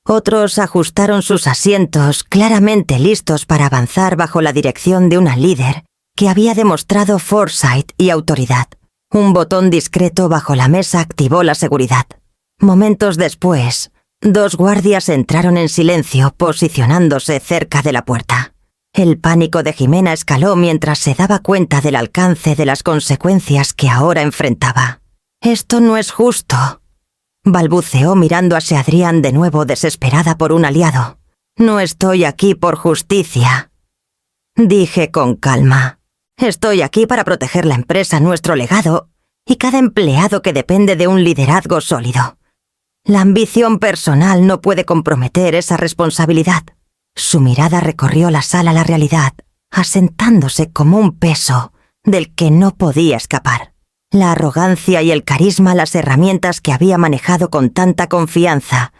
Otros ajustaron sus asientos, claramente listos para avanzar bajo la dirección de una líder que había demostrado foresight y autoridad. Un botón discreto bajo la mesa activó la seguridad. Momentos después, 2 guardias entraron en silencio, posicionándose cerca de la puerta. El pánico de Jimena escaló mientras se daba cuenta del alcance de las consecuencias que ahora enfrentaba. «Esto no es justo», balbuceó mirando hacia Adrián de nuevo, desesperada por un aliado. «No estoy aquí por justicia», dije con calma. «Estoy aquí para proteger la empresa, nuestro legado y cada empleado que depende de un liderazgo sólido. La ambición personal no puede comprometer esa responsabilidad». Su mirada recorrió la sala a la realidad, asentándose como un peso del que no podía escapar. La arrogancia y el carisma, las herramientas que había manejado con tanta confianza,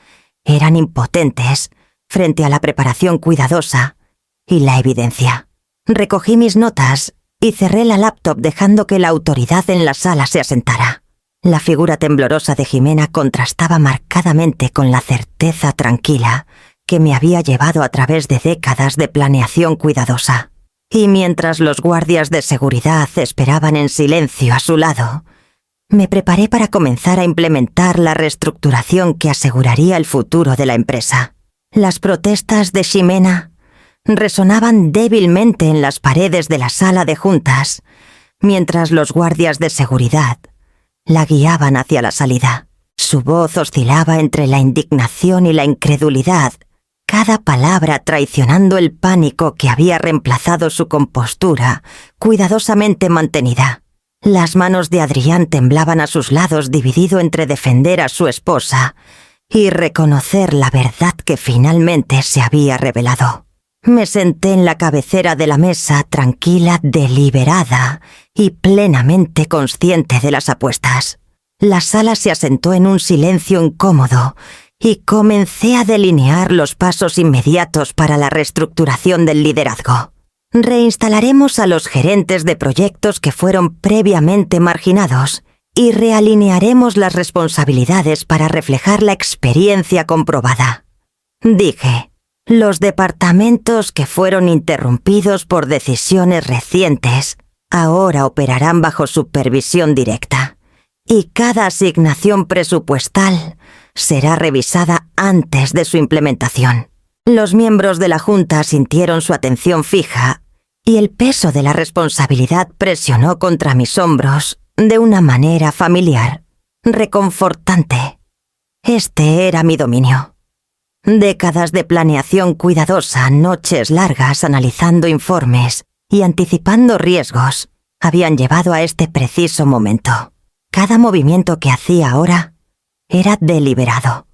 eran impotentes frente a la preparación cuidadosa y la evidencia. Recogí mis notas y cerré la laptop dejando que la autoridad en la sala se asentara. La figura temblorosa de Jimena contrastaba marcadamente con la certeza tranquila que me había llevado a través de décadas de planeación cuidadosa. Y mientras los guardias de seguridad esperaban en silencio a su lado, me preparé para comenzar a implementar la reestructuración que aseguraría el futuro de la empresa. Las protestas de Jimena resonaban débilmente en las paredes de la sala de juntas, mientras los guardias de seguridad la guiaban hacia la salida. Su voz oscilaba entre la indignación y la incredulidad, cada palabra traicionando el pánico que había reemplazado su compostura, cuidadosamente mantenida. Las manos de Adrián temblaban a sus lados, dividido entre defender a su esposa y reconocer la verdad que finalmente se había revelado. Me senté en la cabecera de la mesa, tranquila, deliberada y plenamente consciente de las apuestas. La sala se asentó en un silencio incómodo y comencé a delinear los pasos inmediatos para la reestructuración del liderazgo. Reinstalaremos a los gerentes de proyectos que fueron previamente marginados y realinearemos las responsabilidades para reflejar la experiencia comprobada. Dije, los departamentos que fueron interrumpidos por decisiones recientes ahora operarán bajo supervisión directa, y cada asignación presupuestal será revisada antes de su implementación. Los miembros de la Junta sintieron su atención fija y el peso de la responsabilidad presionó contra mis hombros de una manera familiar, reconfortante. Este era mi dominio. Décadas de planeación cuidadosa, noches largas analizando informes y anticipando riesgos habían llevado a este preciso momento. Cada movimiento que hacía ahora era deliberado.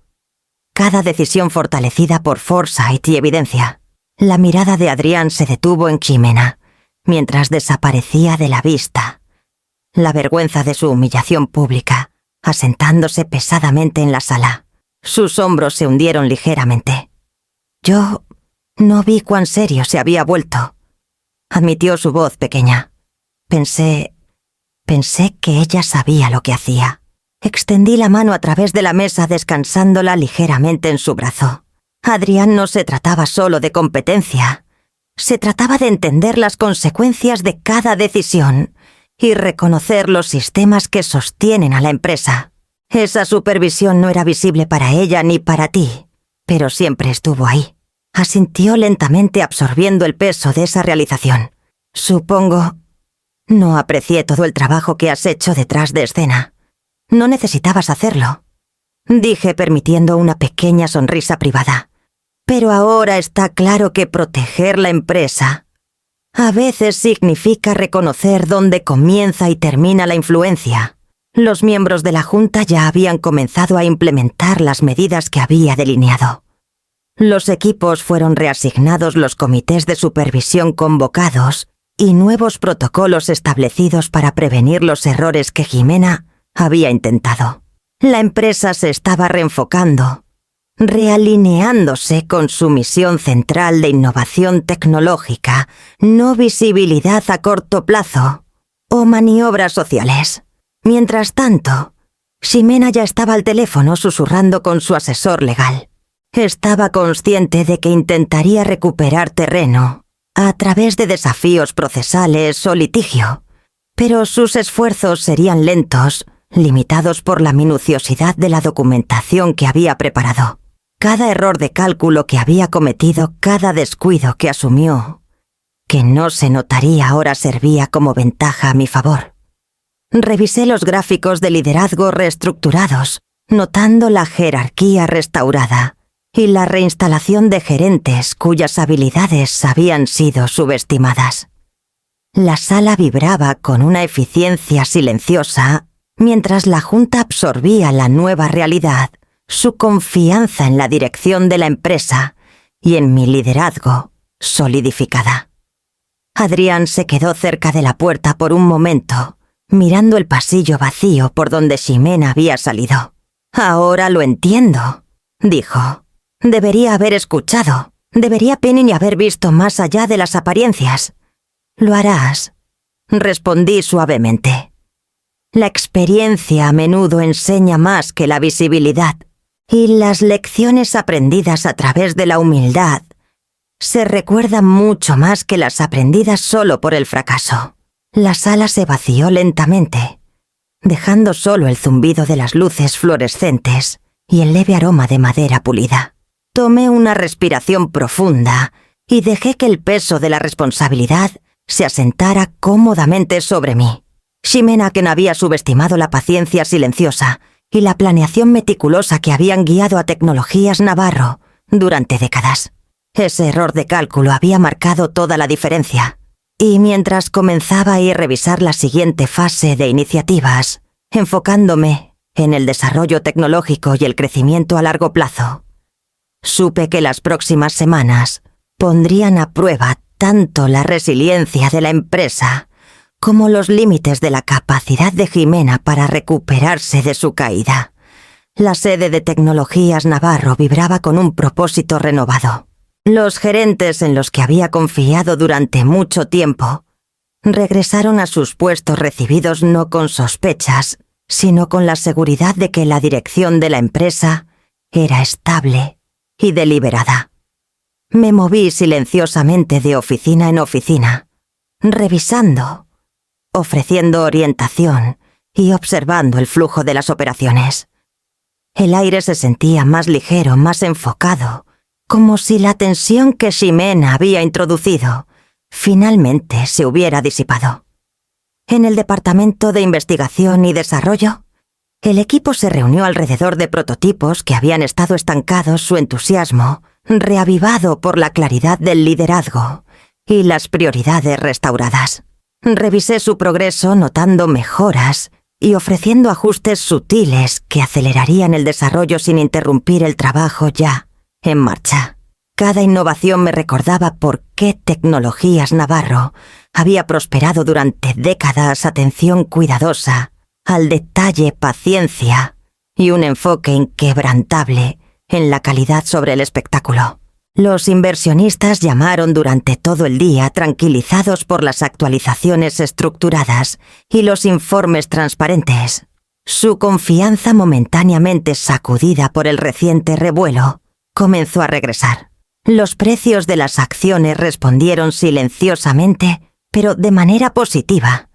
Cada decisión fortalecida por foresight y evidencia. La mirada de Adrián se detuvo en Ximena, mientras desaparecía de la vista. La vergüenza de su humillación pública, asentándose pesadamente en la sala. Sus hombros se hundieron ligeramente. Yo no vi cuán serio se había vuelto. Admitió su voz pequeña. Pensé que ella sabía lo que hacía. Extendí la mano a través de la mesa descansándola ligeramente en su brazo. Adrián no se trataba solo de competencia. Se trataba de entender las consecuencias de cada decisión y reconocer los sistemas que sostienen a la empresa. Esa supervisión no era visible para ella ni para ti, pero siempre estuvo ahí. Asintió lentamente absorbiendo el peso de esa realización. Supongo, no aprecié todo el trabajo que has hecho detrás de escena. No necesitabas hacerlo, dije permitiendo una pequeña sonrisa privada. Pero ahora está claro que proteger la empresa a veces significa reconocer dónde comienza y termina la influencia. Los miembros de la Junta ya habían comenzado a implementar las medidas que había delineado. Los equipos fueron reasignados, los comités de supervisión convocados y nuevos protocolos establecidos para prevenir los errores que Ximena había intentado. La empresa se estaba reenfocando, realineándose con su misión central de innovación tecnológica, no visibilidad a corto plazo o maniobras sociales. Mientras tanto, Ximena ya estaba al teléfono susurrando con su asesor legal. Estaba consciente de que intentaría recuperar terreno a través de desafíos procesales o litigio, pero sus esfuerzos serían lentos, limitados por la minuciosidad de la documentación que había preparado. Cada error de cálculo que había cometido, cada descuido que asumió, que no se notaría ahora servía como ventaja a mi favor. Revisé los gráficos de liderazgo reestructurados, notando la jerarquía restaurada y la reinstalación de gerentes cuyas habilidades habían sido subestimadas. La sala vibraba con una eficiencia silenciosa mientras la Junta absorbía la nueva realidad, su confianza en la dirección de la empresa y en mi liderazgo solidificada. Adrián se quedó cerca de la puerta por un momento, mirando el pasillo vacío por donde Ximena había salido. «Ahora lo entiendo», dijo. «Debería haber escuchado. Debería Penny haber visto más allá de las apariencias». «Lo harás», respondí suavemente. La experiencia a menudo enseña más que la visibilidad, y las lecciones aprendidas a través de la humildad se recuerdan mucho más que las aprendidas solo por el fracaso. La sala se vació lentamente, dejando solo el zumbido de las luces fluorescentes y el leve aroma de madera pulida. Tomé una respiración profunda y dejé que el peso de la responsabilidad se asentara cómodamente sobre mí. Ximena, quien había subestimado la paciencia silenciosa y la planeación meticulosa que habían guiado a Tecnologías Navarro durante décadas. Ese error de cálculo había marcado toda la diferencia. Y mientras comenzaba a revisar la siguiente fase de iniciativas, enfocándome en el desarrollo tecnológico y el crecimiento a largo plazo, supe que las próximas semanas pondrían a prueba tanto la resiliencia de la empresa como los límites de la capacidad de Ximena para recuperarse de su caída. La sede de Tecnologías Navarro vibraba con un propósito renovado. Los gerentes en los que había confiado durante mucho tiempo regresaron a sus puestos recibidos no con sospechas, sino con la seguridad de que la dirección de la empresa era estable y deliberada. Me moví silenciosamente de oficina en oficina, revisando, ofreciendo orientación y observando el flujo de las operaciones. El aire se sentía más ligero, más enfocado, como si la tensión que Ximena había introducido finalmente se hubiera disipado. En el Departamento de Investigación y Desarrollo, el equipo se reunió alrededor de prototipos que habían estado estancados, su entusiasmo reavivado por la claridad del liderazgo y las prioridades restauradas. Revisé su progreso notando mejoras y ofreciendo ajustes sutiles que acelerarían el desarrollo sin interrumpir el trabajo ya en marcha. Cada innovación me recordaba por qué Tecnologías Navarro había prosperado durante décadas. Atención cuidadosa al detalle, paciencia y un enfoque inquebrantable en la calidad sobre el espectáculo. Los inversionistas llamaron durante todo el día, tranquilizados por las actualizaciones estructuradas y los informes transparentes. Su confianza, momentáneamente sacudida por el reciente revuelo, comenzó a regresar. Los precios de las acciones respondieron silenciosamente, pero de manera positiva,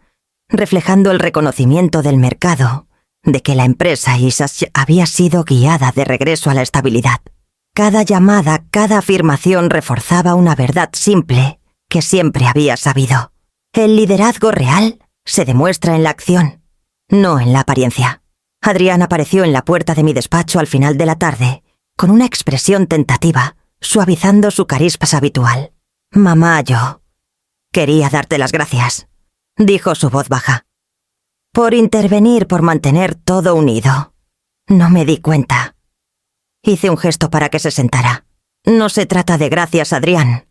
reflejando el reconocimiento del mercado de que la empresa ISAS había sido guiada de regreso a la estabilidad. Cada llamada, cada afirmación reforzaba una verdad simple que siempre había sabido. El liderazgo real se demuestra en la acción, no en la apariencia. Adrián apareció en la puerta de mi despacho al final de la tarde, con una expresión tentativa, suavizando su carisma habitual. «Mamá, yo quería darte las gracias», dijo su voz baja. «Por intervenir, por mantener todo unido. No me di cuenta». Hice un gesto para que se sentara. «No se trata de gracias, Adrián.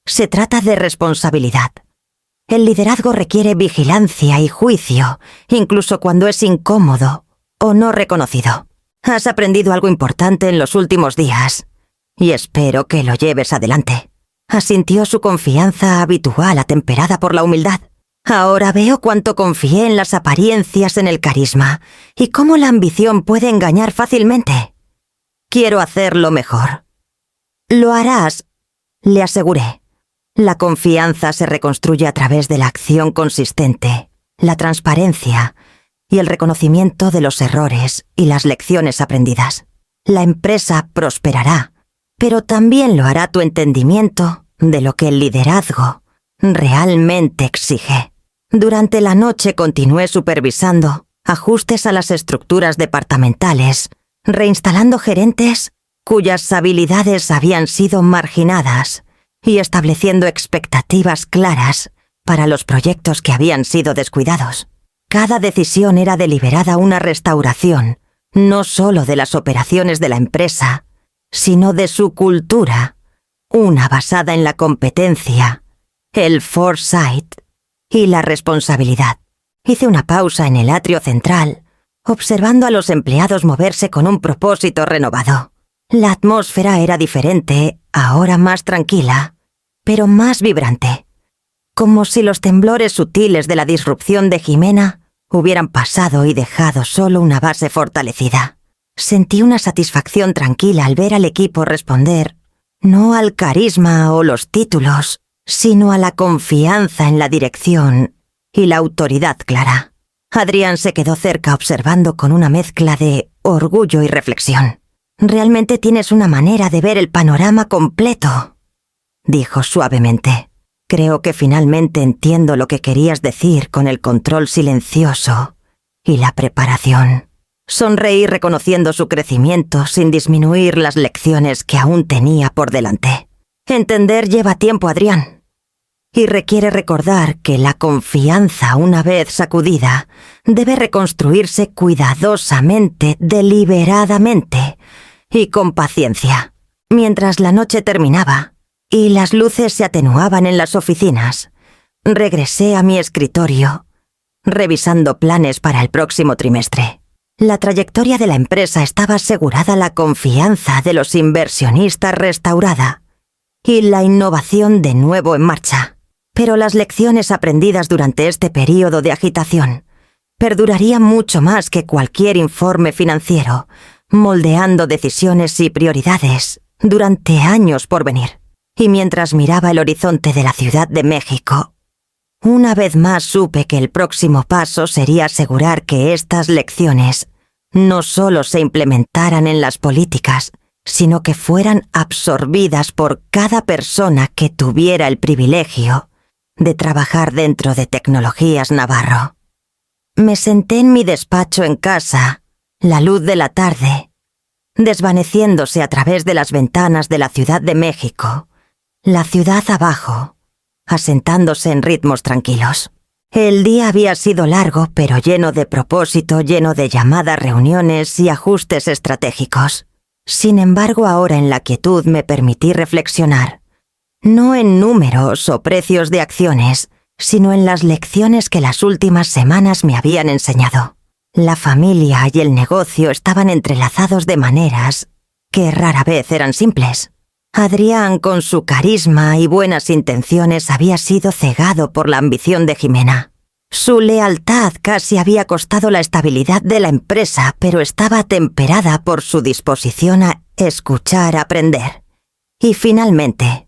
Se trata de responsabilidad. El liderazgo requiere vigilancia y juicio, incluso cuando es incómodo o no reconocido. Has aprendido algo importante en los últimos días, y espero que lo lleves adelante». Asintió, su confianza habitual atemperada por la humildad. «Ahora veo cuánto confié en las apariencias, en el carisma, y cómo la ambición puede engañar fácilmente. Quiero hacerlo mejor». «Lo harás», le aseguré. «La confianza se reconstruye a través de la acción consistente, la transparencia y el reconocimiento de los errores y las lecciones aprendidas. La empresa prosperará, pero también lo hará tu entendimiento de lo que el liderazgo realmente exige». Durante la noche continué supervisando ajustes a las estructuras departamentales, reinstalando gerentes cuyas habilidades habían sido marginadas y estableciendo expectativas claras para los proyectos que habían sido descuidados. Cada decisión era deliberada, una restauración, no solo de las operaciones de la empresa, sino de su cultura, una basada en la competencia, el foresight y la responsabilidad. Hice una pausa en el atrio central, observando a los empleados moverse con un propósito renovado. La atmósfera era diferente, ahora más tranquila, pero más vibrante, como si los temblores sutiles de la disrupción de Ximena hubieran pasado y dejado solo una base fortalecida. Sentí una satisfacción tranquila al ver al equipo responder, no al carisma o los títulos, sino a la confianza en la dirección y la autoridad clara. Adrián se quedó cerca observando con una mezcla de orgullo y reflexión. «Realmente tienes una manera de ver el panorama completo», dijo suavemente. «Creo que finalmente entiendo lo que querías decir con el control silencioso y la preparación». Sonreí reconociendo su crecimiento sin disminuir las lecciones que aún tenía por delante. «Entender lleva tiempo, Adrián, y requiere recordar que la confianza, una vez sacudida, debe reconstruirse cuidadosamente, deliberadamente y con paciencia». Mientras la noche terminaba y las luces se atenuaban en las oficinas, regresé a mi escritorio, revisando planes para el próximo trimestre. La trayectoria de la empresa estaba asegurada, la confianza de los inversionistas restaurada y la innovación de nuevo en marcha. Pero las lecciones aprendidas durante este período de agitación perdurarían mucho más que cualquier informe financiero, moldeando decisiones y prioridades durante años por venir. Y mientras miraba el horizonte de la Ciudad de México, una vez más supe que el próximo paso sería asegurar que estas lecciones no solo se implementaran en las políticas, sino que fueran absorbidas por cada persona que tuviera el privilegio de trabajar dentro de Tecnologías Navarro. Me senté en mi despacho en casa, la luz de la tarde, desvaneciéndose a través de las ventanas de la Ciudad de México, la ciudad abajo, asentándose en ritmos tranquilos. El día había sido largo, pero lleno de propósito, lleno de llamadas, reuniones y ajustes estratégicos. Sin embargo, ahora en la quietud me permití reflexionar, no en números o precios de acciones, sino en las lecciones que las últimas semanas me habían enseñado. La familia y el negocio estaban entrelazados de maneras que rara vez eran simples. Adrián, con su carisma y buenas intenciones, había sido cegado por la ambición de Jimena. Su lealtad casi había costado la estabilidad de la empresa, pero estaba temperada por su disposición a escuchar, aprender. Y finalmente,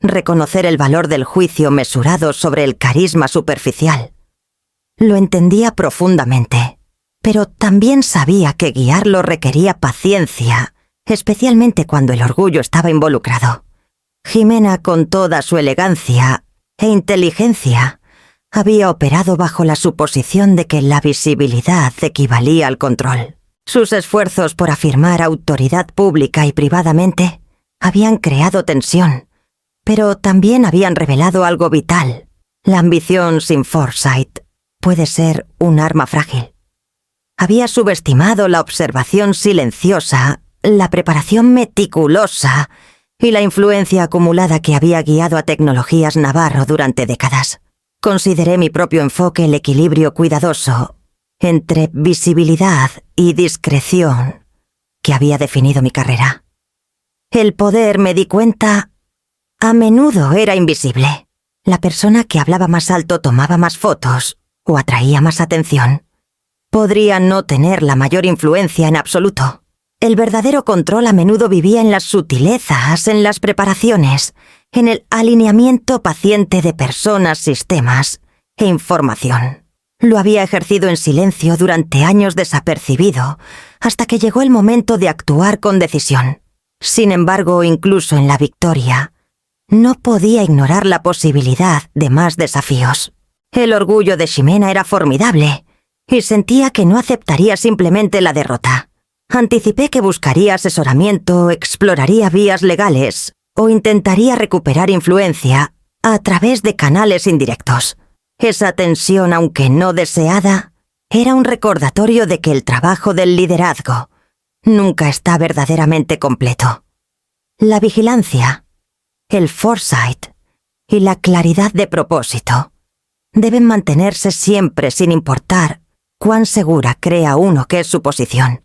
reconocer el valor del juicio mesurado sobre el carisma superficial. Lo entendía profundamente, pero también sabía que guiarlo requería paciencia, especialmente cuando el orgullo estaba involucrado. Jimena, con toda su elegancia e inteligencia, había operado bajo la suposición de que la visibilidad equivalía al control. Sus esfuerzos por afirmar autoridad pública y privadamente habían creado tensión, pero también habían revelado algo vital. La ambición sin foresight puede ser un arma frágil. Había subestimado la observación silenciosa, la preparación meticulosa y la influencia acumulada que había guiado a Tecnologías Navarro durante décadas. Consideré mi propio enfoque el equilibrio cuidadoso entre visibilidad y discreción que había definido mi carrera. El poder, me di cuenta, a menudo era invisible. La persona que hablaba más alto tomaba más fotos o atraía más atención. Podría no tener la mayor influencia en absoluto. El verdadero control a menudo vivía en las sutilezas, en las preparaciones, en el alineamiento paciente de personas, sistemas e información. Lo había ejercido en silencio durante años desapercibido, hasta que llegó el momento de actuar con decisión. Sin embargo, incluso en la victoria, no podía ignorar la posibilidad de más desafíos. El orgullo de Ximena era formidable, y sentía que no aceptaría simplemente la derrota. Anticipé que buscaría asesoramiento, exploraría vías legales o intentaría recuperar influencia a través de canales indirectos. Esa tensión, aunque no deseada, era un recordatorio de que el trabajo del liderazgo nunca está verdaderamente completo. La vigilancia, el foresight y la claridad de propósito deben mantenerse siempre sin importar cuán segura crea uno que es su posición.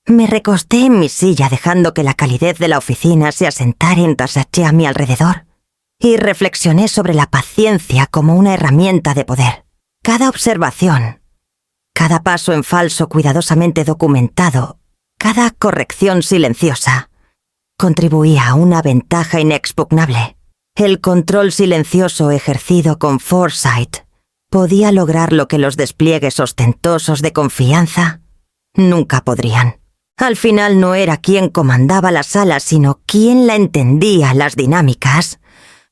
Me recosté en mi silla dejando que la calidez de la oficina se asentara en tasache a mi alrededor y reflexioné sobre la paciencia como una herramienta de poder. Cada observación, cada paso en falso cuidadosamente documentado, cada corrección silenciosa, contribuía a una ventaja inexpugnable. El control silencioso ejercido con foresight podía lograr lo que los despliegues ostentosos de confianza nunca podrían. Al final no era quien comandaba la sala, sino quien la entendía, las dinámicas,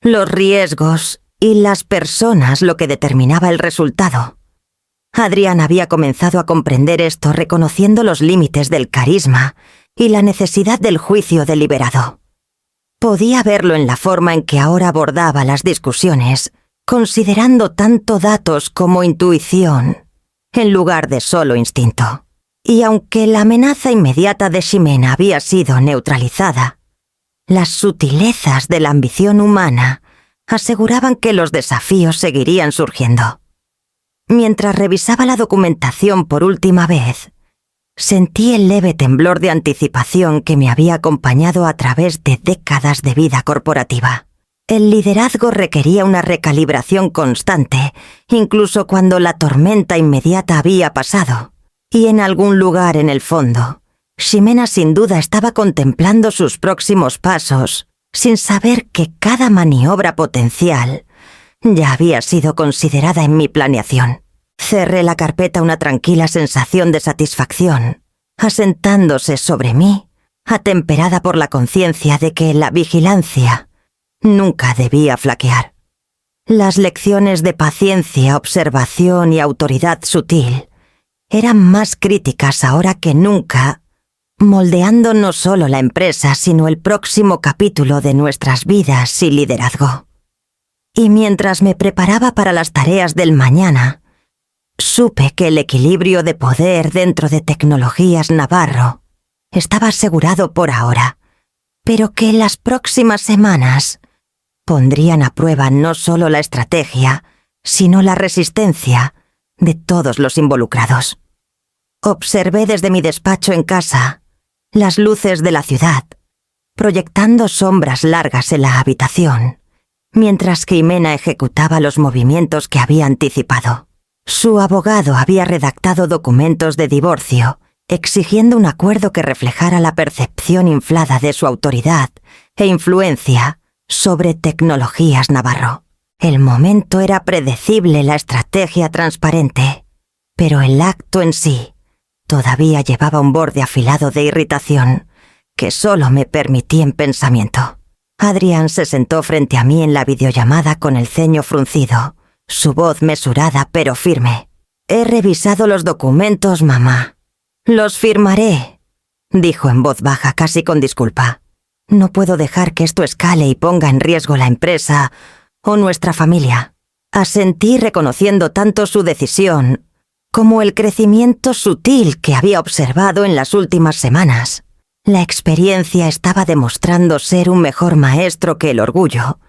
los riesgos y las personas lo que determinaba el resultado. Adrián había comenzado a comprender esto reconociendo los límites del carisma y la necesidad del juicio deliberado. Podía verlo en la forma en que ahora abordaba las discusiones, considerando tanto datos como intuición, en lugar de solo instinto. Y aunque la amenaza inmediata de Ximena había sido neutralizada, las sutilezas de la ambición humana aseguraban que los desafíos seguirían surgiendo. Mientras revisaba la documentación por última vez, Sentí el leve temblor de anticipación que me había acompañado a través de décadas de vida corporativa. El liderazgo requería una recalibración constante, incluso cuando la tormenta inmediata había pasado. Y en algún lugar en el fondo, Ximena sin duda estaba contemplando sus próximos pasos, sin saber que cada maniobra potencial ya había sido considerada en mi planeación. Cerré la carpeta una tranquila sensación de satisfacción, asentándose sobre mí, atemperada por la conciencia de que la vigilancia nunca debía flaquear. Las lecciones de paciencia, observación y autoridad sutil eran más críticas ahora que nunca, moldeando no solo la empresa, sino el próximo capítulo de nuestras vidas y liderazgo. Y mientras me preparaba para las tareas del mañana, supe que el equilibrio de poder dentro de Tecnologías Navarro estaba asegurado por ahora, pero que las próximas semanas pondrían a prueba no solo la estrategia, sino la resistencia de todos los involucrados. Observé desde mi despacho en casa las luces de la ciudad, proyectando sombras largas en la habitación, mientras que Ximena ejecutaba los movimientos que había anticipado. Su abogado había redactado documentos de divorcio, exigiendo un acuerdo que reflejara la percepción inflada de su autoridad e influencia sobre Tecnologías Navarro. El momento era predecible, la estrategia transparente, pero el acto en sí todavía llevaba un borde afilado de irritación que solo me permití en pensamiento. Adrián se sentó frente a mí en la videollamada con el ceño fruncido, su voz mesurada pero firme. «He revisado los documentos, mamá. Los firmaré», dijo en voz baja, casi con disculpa. «No puedo dejar que esto escale y ponga en riesgo la empresa o nuestra familia». Asentí reconociendo tanto su decisión como el crecimiento sutil que había observado en las últimas semanas. La experiencia estaba demostrando ser un mejor maestro que el orgullo,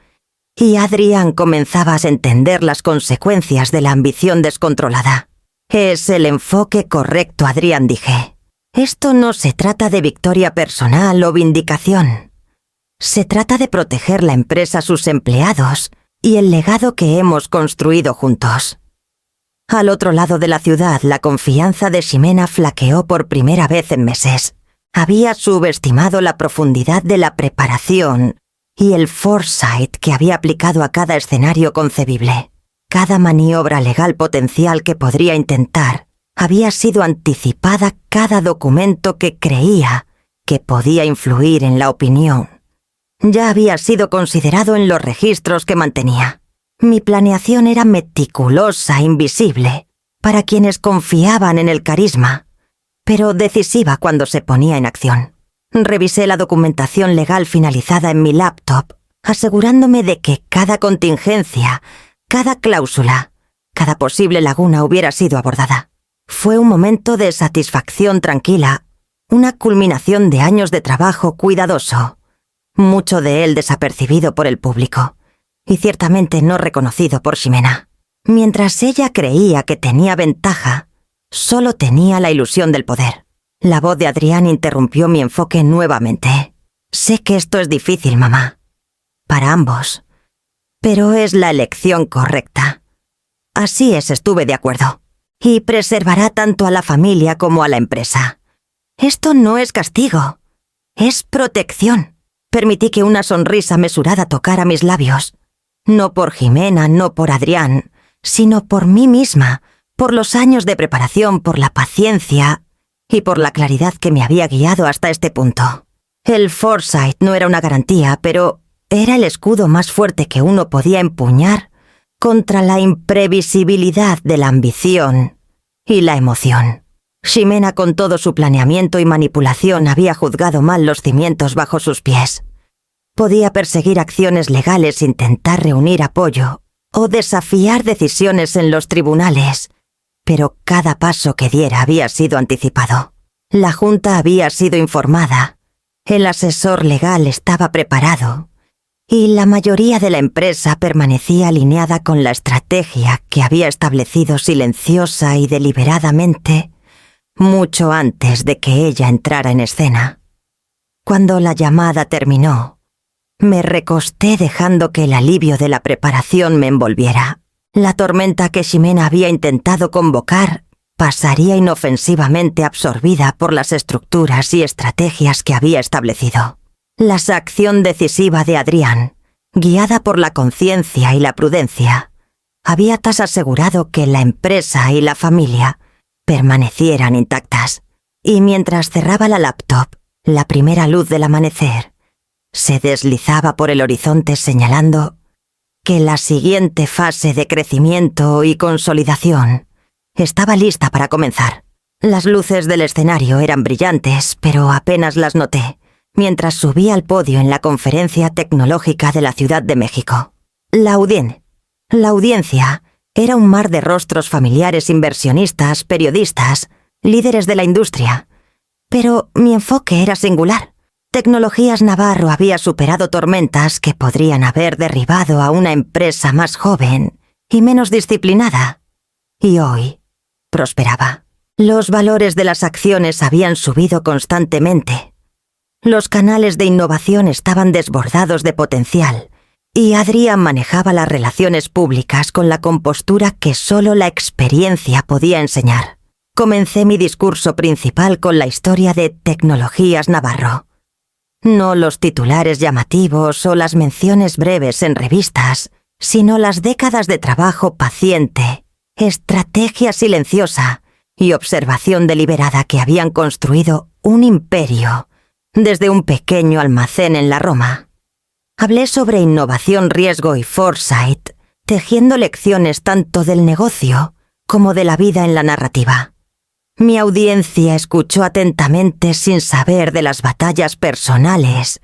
y Adrián comenzaba a entender las consecuencias de la ambición descontrolada. «Es el enfoque correcto, Adrián», dije. «Esto no se trata de victoria personal o vindicación. Se trata de proteger la empresa, sus empleados y el legado que hemos construido juntos». Al otro lado de la ciudad, la confianza de Ximena flaqueó por primera vez en meses. Había subestimado la profundidad de la preparación y el foresight que había aplicado a cada escenario concebible. Cada maniobra legal potencial que podría intentar había sido anticipada, cada documento que creía que podía influir en la opinión ya había sido considerado en los registros que mantenía. Mi planeación era meticulosa, invisible, para quienes confiaban en el carisma, pero decisiva cuando se ponía en acción. Revisé la documentación legal finalizada en mi laptop, asegurándome de que cada contingencia, cada cláusula, cada posible laguna hubiera sido abordada. Fue un momento de satisfacción tranquila, una culminación de años de trabajo cuidadoso, mucho de él desapercibido por el público, y ciertamente no reconocido por Ximena. Mientras ella creía que tenía ventaja, solo tenía la ilusión del poder. La voz de Adrián interrumpió mi enfoque nuevamente. «Sé que esto es difícil, mamá, para ambos, pero es la elección correcta. Así es, estuve de acuerdo. Y preservará tanto a la familia como a la empresa. Esto no es castigo, es protección». Permití que una sonrisa mesurada tocara mis labios. No por Ximena, no por Adrián, sino por mí misma, por los años de preparación, por la paciencia y por la claridad que me había guiado hasta este punto. El foresight no era una garantía, pero era el escudo más fuerte que uno podía empuñar contra la imprevisibilidad de la ambición y la emoción. Ximena, con todo su planeamiento y manipulación, había juzgado mal los cimientos bajo sus pies. Podía perseguir acciones legales, intentar reunir apoyo o desafiar decisiones en los tribunales, pero cada paso que diera había sido anticipado. La junta había sido informada, el asesor legal estaba preparado y la mayoría de la empresa permanecía alineada con la estrategia que había establecido silenciosa y deliberadamente mucho antes de que ella entrara en escena. Cuando la llamada terminó, me recosté dejando que el alivio de la preparación me envolviera. La tormenta que Ximena había intentado convocar pasaría inofensivamente absorbida por las estructuras y estrategias que había establecido. La acción decisiva de Adrián, guiada por la conciencia y la prudencia, había asegurado que la empresa y la familia permanecieran intactas. Y mientras cerraba la laptop, la primera luz del amanecer se deslizaba por el horizonte señalando que la siguiente fase de crecimiento y consolidación estaba lista para comenzar. Las luces del escenario eran brillantes, pero apenas las noté mientras subía al podio en la conferencia tecnológica de la Ciudad de México. La audiencia era un mar de rostros familiares, inversionistas, periodistas, líderes de la industria. Pero mi enfoque era singular. Tecnologías Navarro había superado tormentas que podrían haber derribado a una empresa más joven y menos disciplinada. Y hoy prosperaba. Los valores de las acciones habían subido constantemente. Los canales de innovación estaban desbordados de potencial y Adrián manejaba las relaciones públicas con la compostura que solo la experiencia podía enseñar. Comencé mi discurso principal con la historia de Tecnologías Navarro. No los titulares llamativos o las menciones breves en revistas, sino las décadas de trabajo paciente, estrategia silenciosa y observación deliberada que habían construido un imperio desde un pequeño almacén en la Roma. Hablé sobre innovación, riesgo y foresight, tejiendo lecciones tanto del negocio como de la vida en la narrativa. Mi audiencia escuchó atentamente sin saber de las batallas personales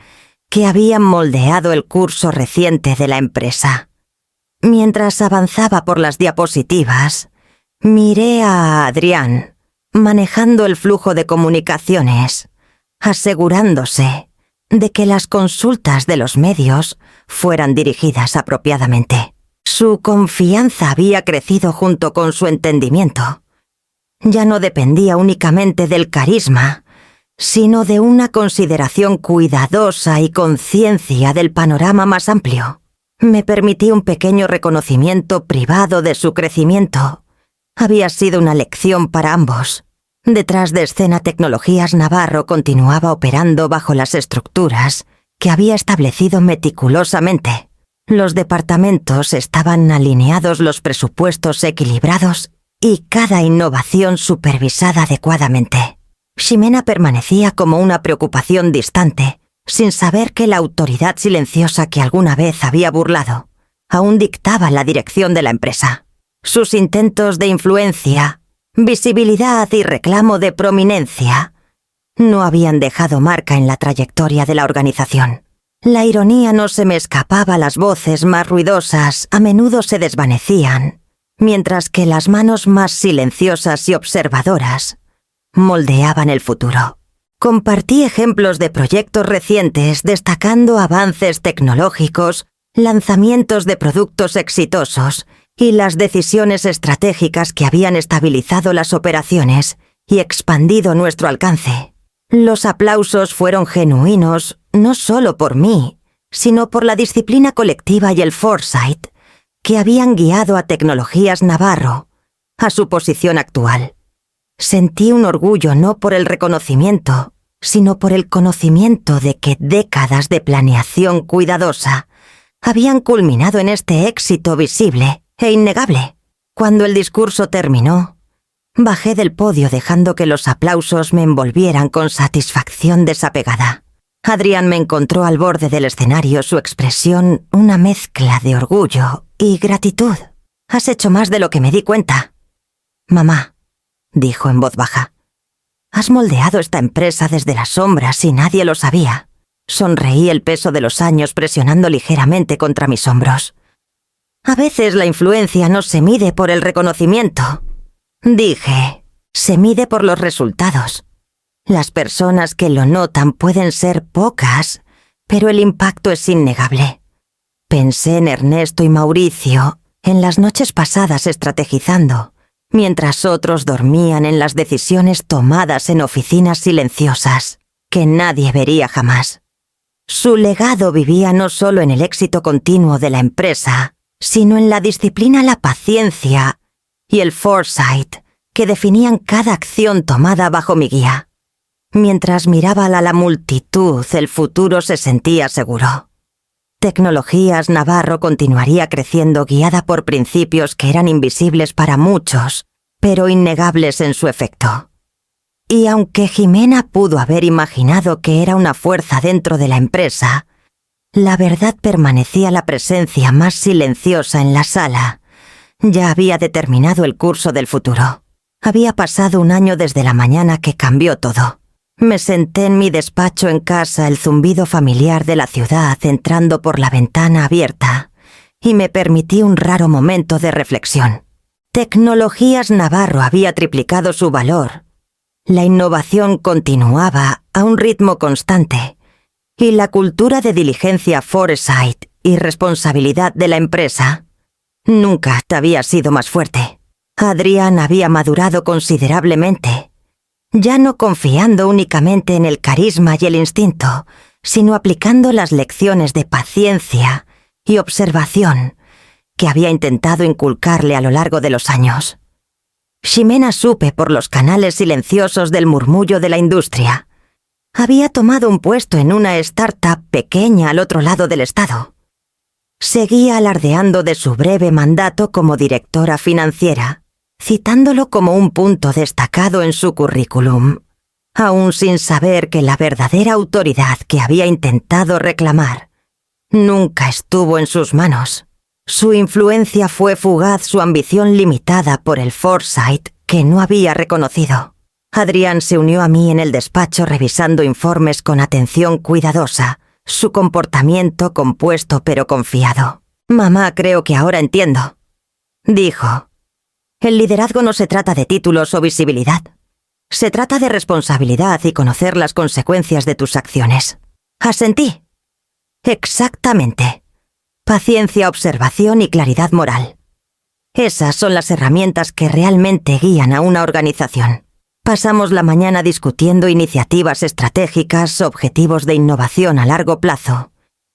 que habían moldeado el curso reciente de la empresa. Mientras avanzaba por las diapositivas, miré a Adrián manejando el flujo de comunicaciones, asegurándose de que las consultas de los medios fueran dirigidas apropiadamente. Su confianza había crecido junto con su entendimiento. Ya no dependía únicamente del carisma, sino de una consideración cuidadosa y conciencia del panorama más amplio. Me permití un pequeño reconocimiento privado de su crecimiento. Había sido una lección para ambos. Detrás de escena Tecnologías Navarro continuaba operando bajo las estructuras que había establecido meticulosamente. Los departamentos estaban alineados, los presupuestos equilibrados y cada innovación supervisada adecuadamente. Ximena permanecía como una preocupación distante, sin saber que la autoridad silenciosa que alguna vez había burlado aún dictaba la dirección de la empresa. Sus intentos de influencia, visibilidad y reclamo de prominencia no habían dejado marca en la trayectoria de la organización. La ironía no se me escapaba, las voces más ruidosas a menudo se desvanecían, mientras que las manos más silenciosas y observadoras moldeaban el futuro. Compartí ejemplos de proyectos recientes destacando avances tecnológicos, lanzamientos de productos exitosos y las decisiones estratégicas que habían estabilizado las operaciones y expandido nuestro alcance. Los aplausos fueron genuinos no solo por mí, sino por la disciplina colectiva y el foresight que habían guiado a Tecnologías Navarro a su posición actual. Sentí un orgullo no por el reconocimiento, sino por el conocimiento de que décadas de planeación cuidadosa habían culminado en este éxito visible e innegable. Cuando el discurso terminó, bajé del podio dejando que los aplausos me envolvieran con satisfacción desapegada. Adrián me encontró al borde del escenario, su expresión una mezcla de orgullo y gratitud. «Has hecho más de lo que me di cuenta». «Mamá», dijo en voz baja, «has moldeado esta empresa desde las sombras y nadie lo sabía». Sonreí, el peso de los años presionando ligeramente contra mis hombros. «A veces la influencia no se mide por el reconocimiento», dije, «se mide por los resultados. Las personas que lo notan pueden ser pocas, pero el impacto es innegable». Pensé en Ernesto y Mauricio, en las noches pasadas estrategizando, mientras otros dormían en las decisiones tomadas en oficinas silenciosas que nadie vería jamás. Su legado vivía no solo en el éxito continuo de la empresa, sino en la disciplina, la paciencia y el foresight que definían cada acción tomada bajo mi guía. Mientras miraba a la multitud, el futuro se sentía seguro. Tecnologías Navarro continuaría creciendo guiada por principios que eran invisibles para muchos, pero innegables en su efecto. Y aunque Jimena pudo haber imaginado que era una fuerza dentro de la empresa, la verdad permanecía la presencia más silenciosa en la sala. Ya había determinado el curso del futuro. Había pasado un año desde la mañana que cambió todo. Me senté en mi despacho en casa, el zumbido familiar de la ciudad entrando por la ventana abierta, y me permití un raro momento de reflexión. Tecnologías Navarro había triplicado su valor. La innovación continuaba a un ritmo constante, y la cultura de diligencia, foresight y responsabilidad de la empresa nunca había sido más fuerte. Adrián había madurado considerablemente, ya no confiando únicamente en el carisma y el instinto, sino aplicando las lecciones de paciencia y observación que había intentado inculcarle a lo largo de los años. Ximena, supe por los canales silenciosos del murmullo de la industria, había tomado un puesto en una startup pequeña al otro lado del estado. Seguía alardeando de su breve mandato como directora financiera, citándolo como un punto destacado en su currículum, aún sin saber que la verdadera autoridad que había intentado reclamar nunca estuvo en sus manos. Su influencia fue fugaz, su ambición limitada por el foresight que no había reconocido. Adrián se unió a mí en el despacho revisando informes con atención cuidadosa, su comportamiento compuesto pero confiado. «Mamá, creo que ahora entiendo», dijo. «El liderazgo no se trata de títulos o visibilidad. Se trata de responsabilidad y conocer las consecuencias de tus acciones». Asentí. Exactamente. Paciencia, observación y claridad moral. Esas son las herramientas que realmente guían a una organización. Pasamos la mañana discutiendo iniciativas estratégicas, objetivos de innovación a largo plazo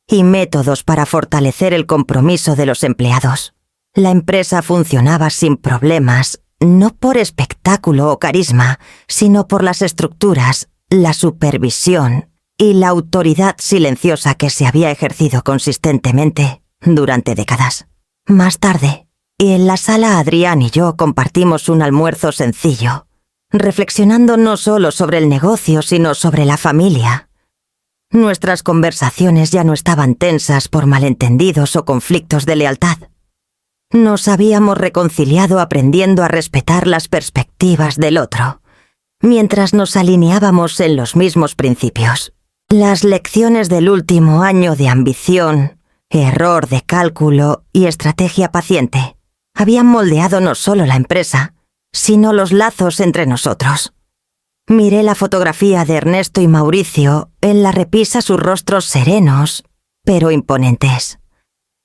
y métodos para fortalecer el compromiso de los empleados. La empresa funcionaba sin problemas, no por espectáculo o carisma, sino por las estructuras, la supervisión y la autoridad silenciosa que se había ejercido consistentemente durante décadas. Más tarde, y en la sala, Adrián y yo compartimos un almuerzo sencillo, reflexionando no solo sobre el negocio, sino sobre la familia. Nuestras conversaciones ya no estaban tensas por malentendidos o conflictos de lealtad. Nos habíamos reconciliado aprendiendo a respetar las perspectivas del otro, mientras nos alineábamos en los mismos principios. Las lecciones del último año de ambición, error de cálculo y estrategia paciente habían moldeado no solo la empresa, sino los lazos entre nosotros. Miré la fotografía de Ernesto y Mauricio, en la repisa sus rostros serenos, pero imponentes.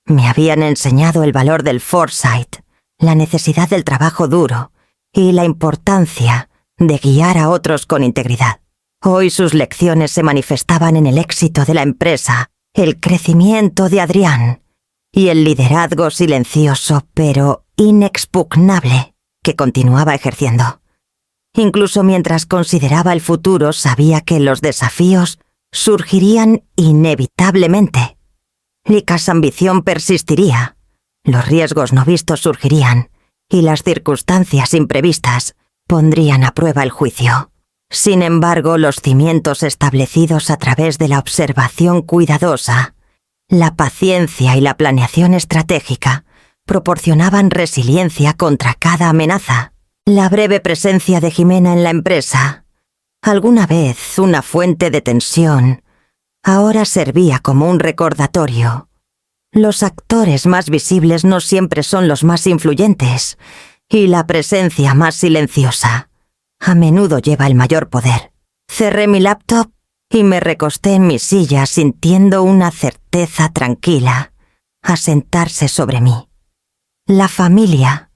Me habían enseñado el valor del foresight, la necesidad del trabajo duro y la importancia de guiar a otros con integridad. Hoy sus lecciones se manifestaban en el éxito de la empresa, el crecimiento de Adrián y el liderazgo silencioso pero inexpugnable que continuaba ejerciendo. Incluso mientras consideraba el futuro, sabía que los desafíos surgirían inevitablemente. Licas ambición persistiría, los riesgos no vistos surgirían y las circunstancias imprevistas pondrían a prueba el juicio. Sin embargo, los cimientos establecidos a través de la observación cuidadosa, la paciencia y la planeación estratégica proporcionaban resiliencia contra cada amenaza. La breve presencia de Jimena en la empresa, alguna vez una fuente de tensión, ahora servía como un recordatorio. Los actores más visibles no siempre son los más influyentes, y la presencia más silenciosa a menudo lleva el mayor poder. Cerré mi laptop y me recosté en mi silla sintiendo una certeza tranquila asentarse sobre mí. La familia